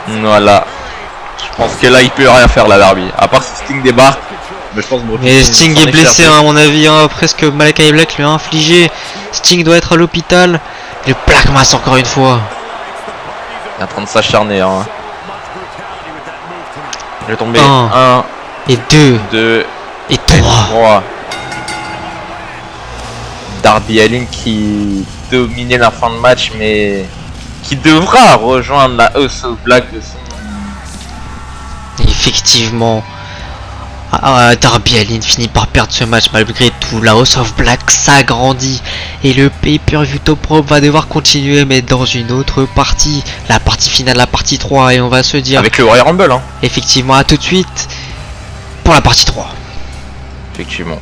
Voilà. Je pense que là, il peut rien faire, la Darby. À part si Sting débarque. Mais je pense que mais Sting est blessé, hein, à mon avis. Hein, presque Malakai Black lui a infligé. Sting doit être à l'hôpital. Le Black Mass encore une fois. Il est en train de s'acharner. Hein. Il est tombé. 1 et 2 et 3. Darby Allin qui dominait la fin de match, mais qui devra rejoindre la House of Black de son... Effectivement, Darby Allin finit par perdre ce match malgré tout. La House of Black s'agrandit et le pay-per-view Top Rope va devoir continuer, mais dans une autre partie, la partie finale, la partie 3, et on va se dire... Avec le Royal Rumble, hein. Effectivement, à tout de suite pour la partie 3. Effectivement.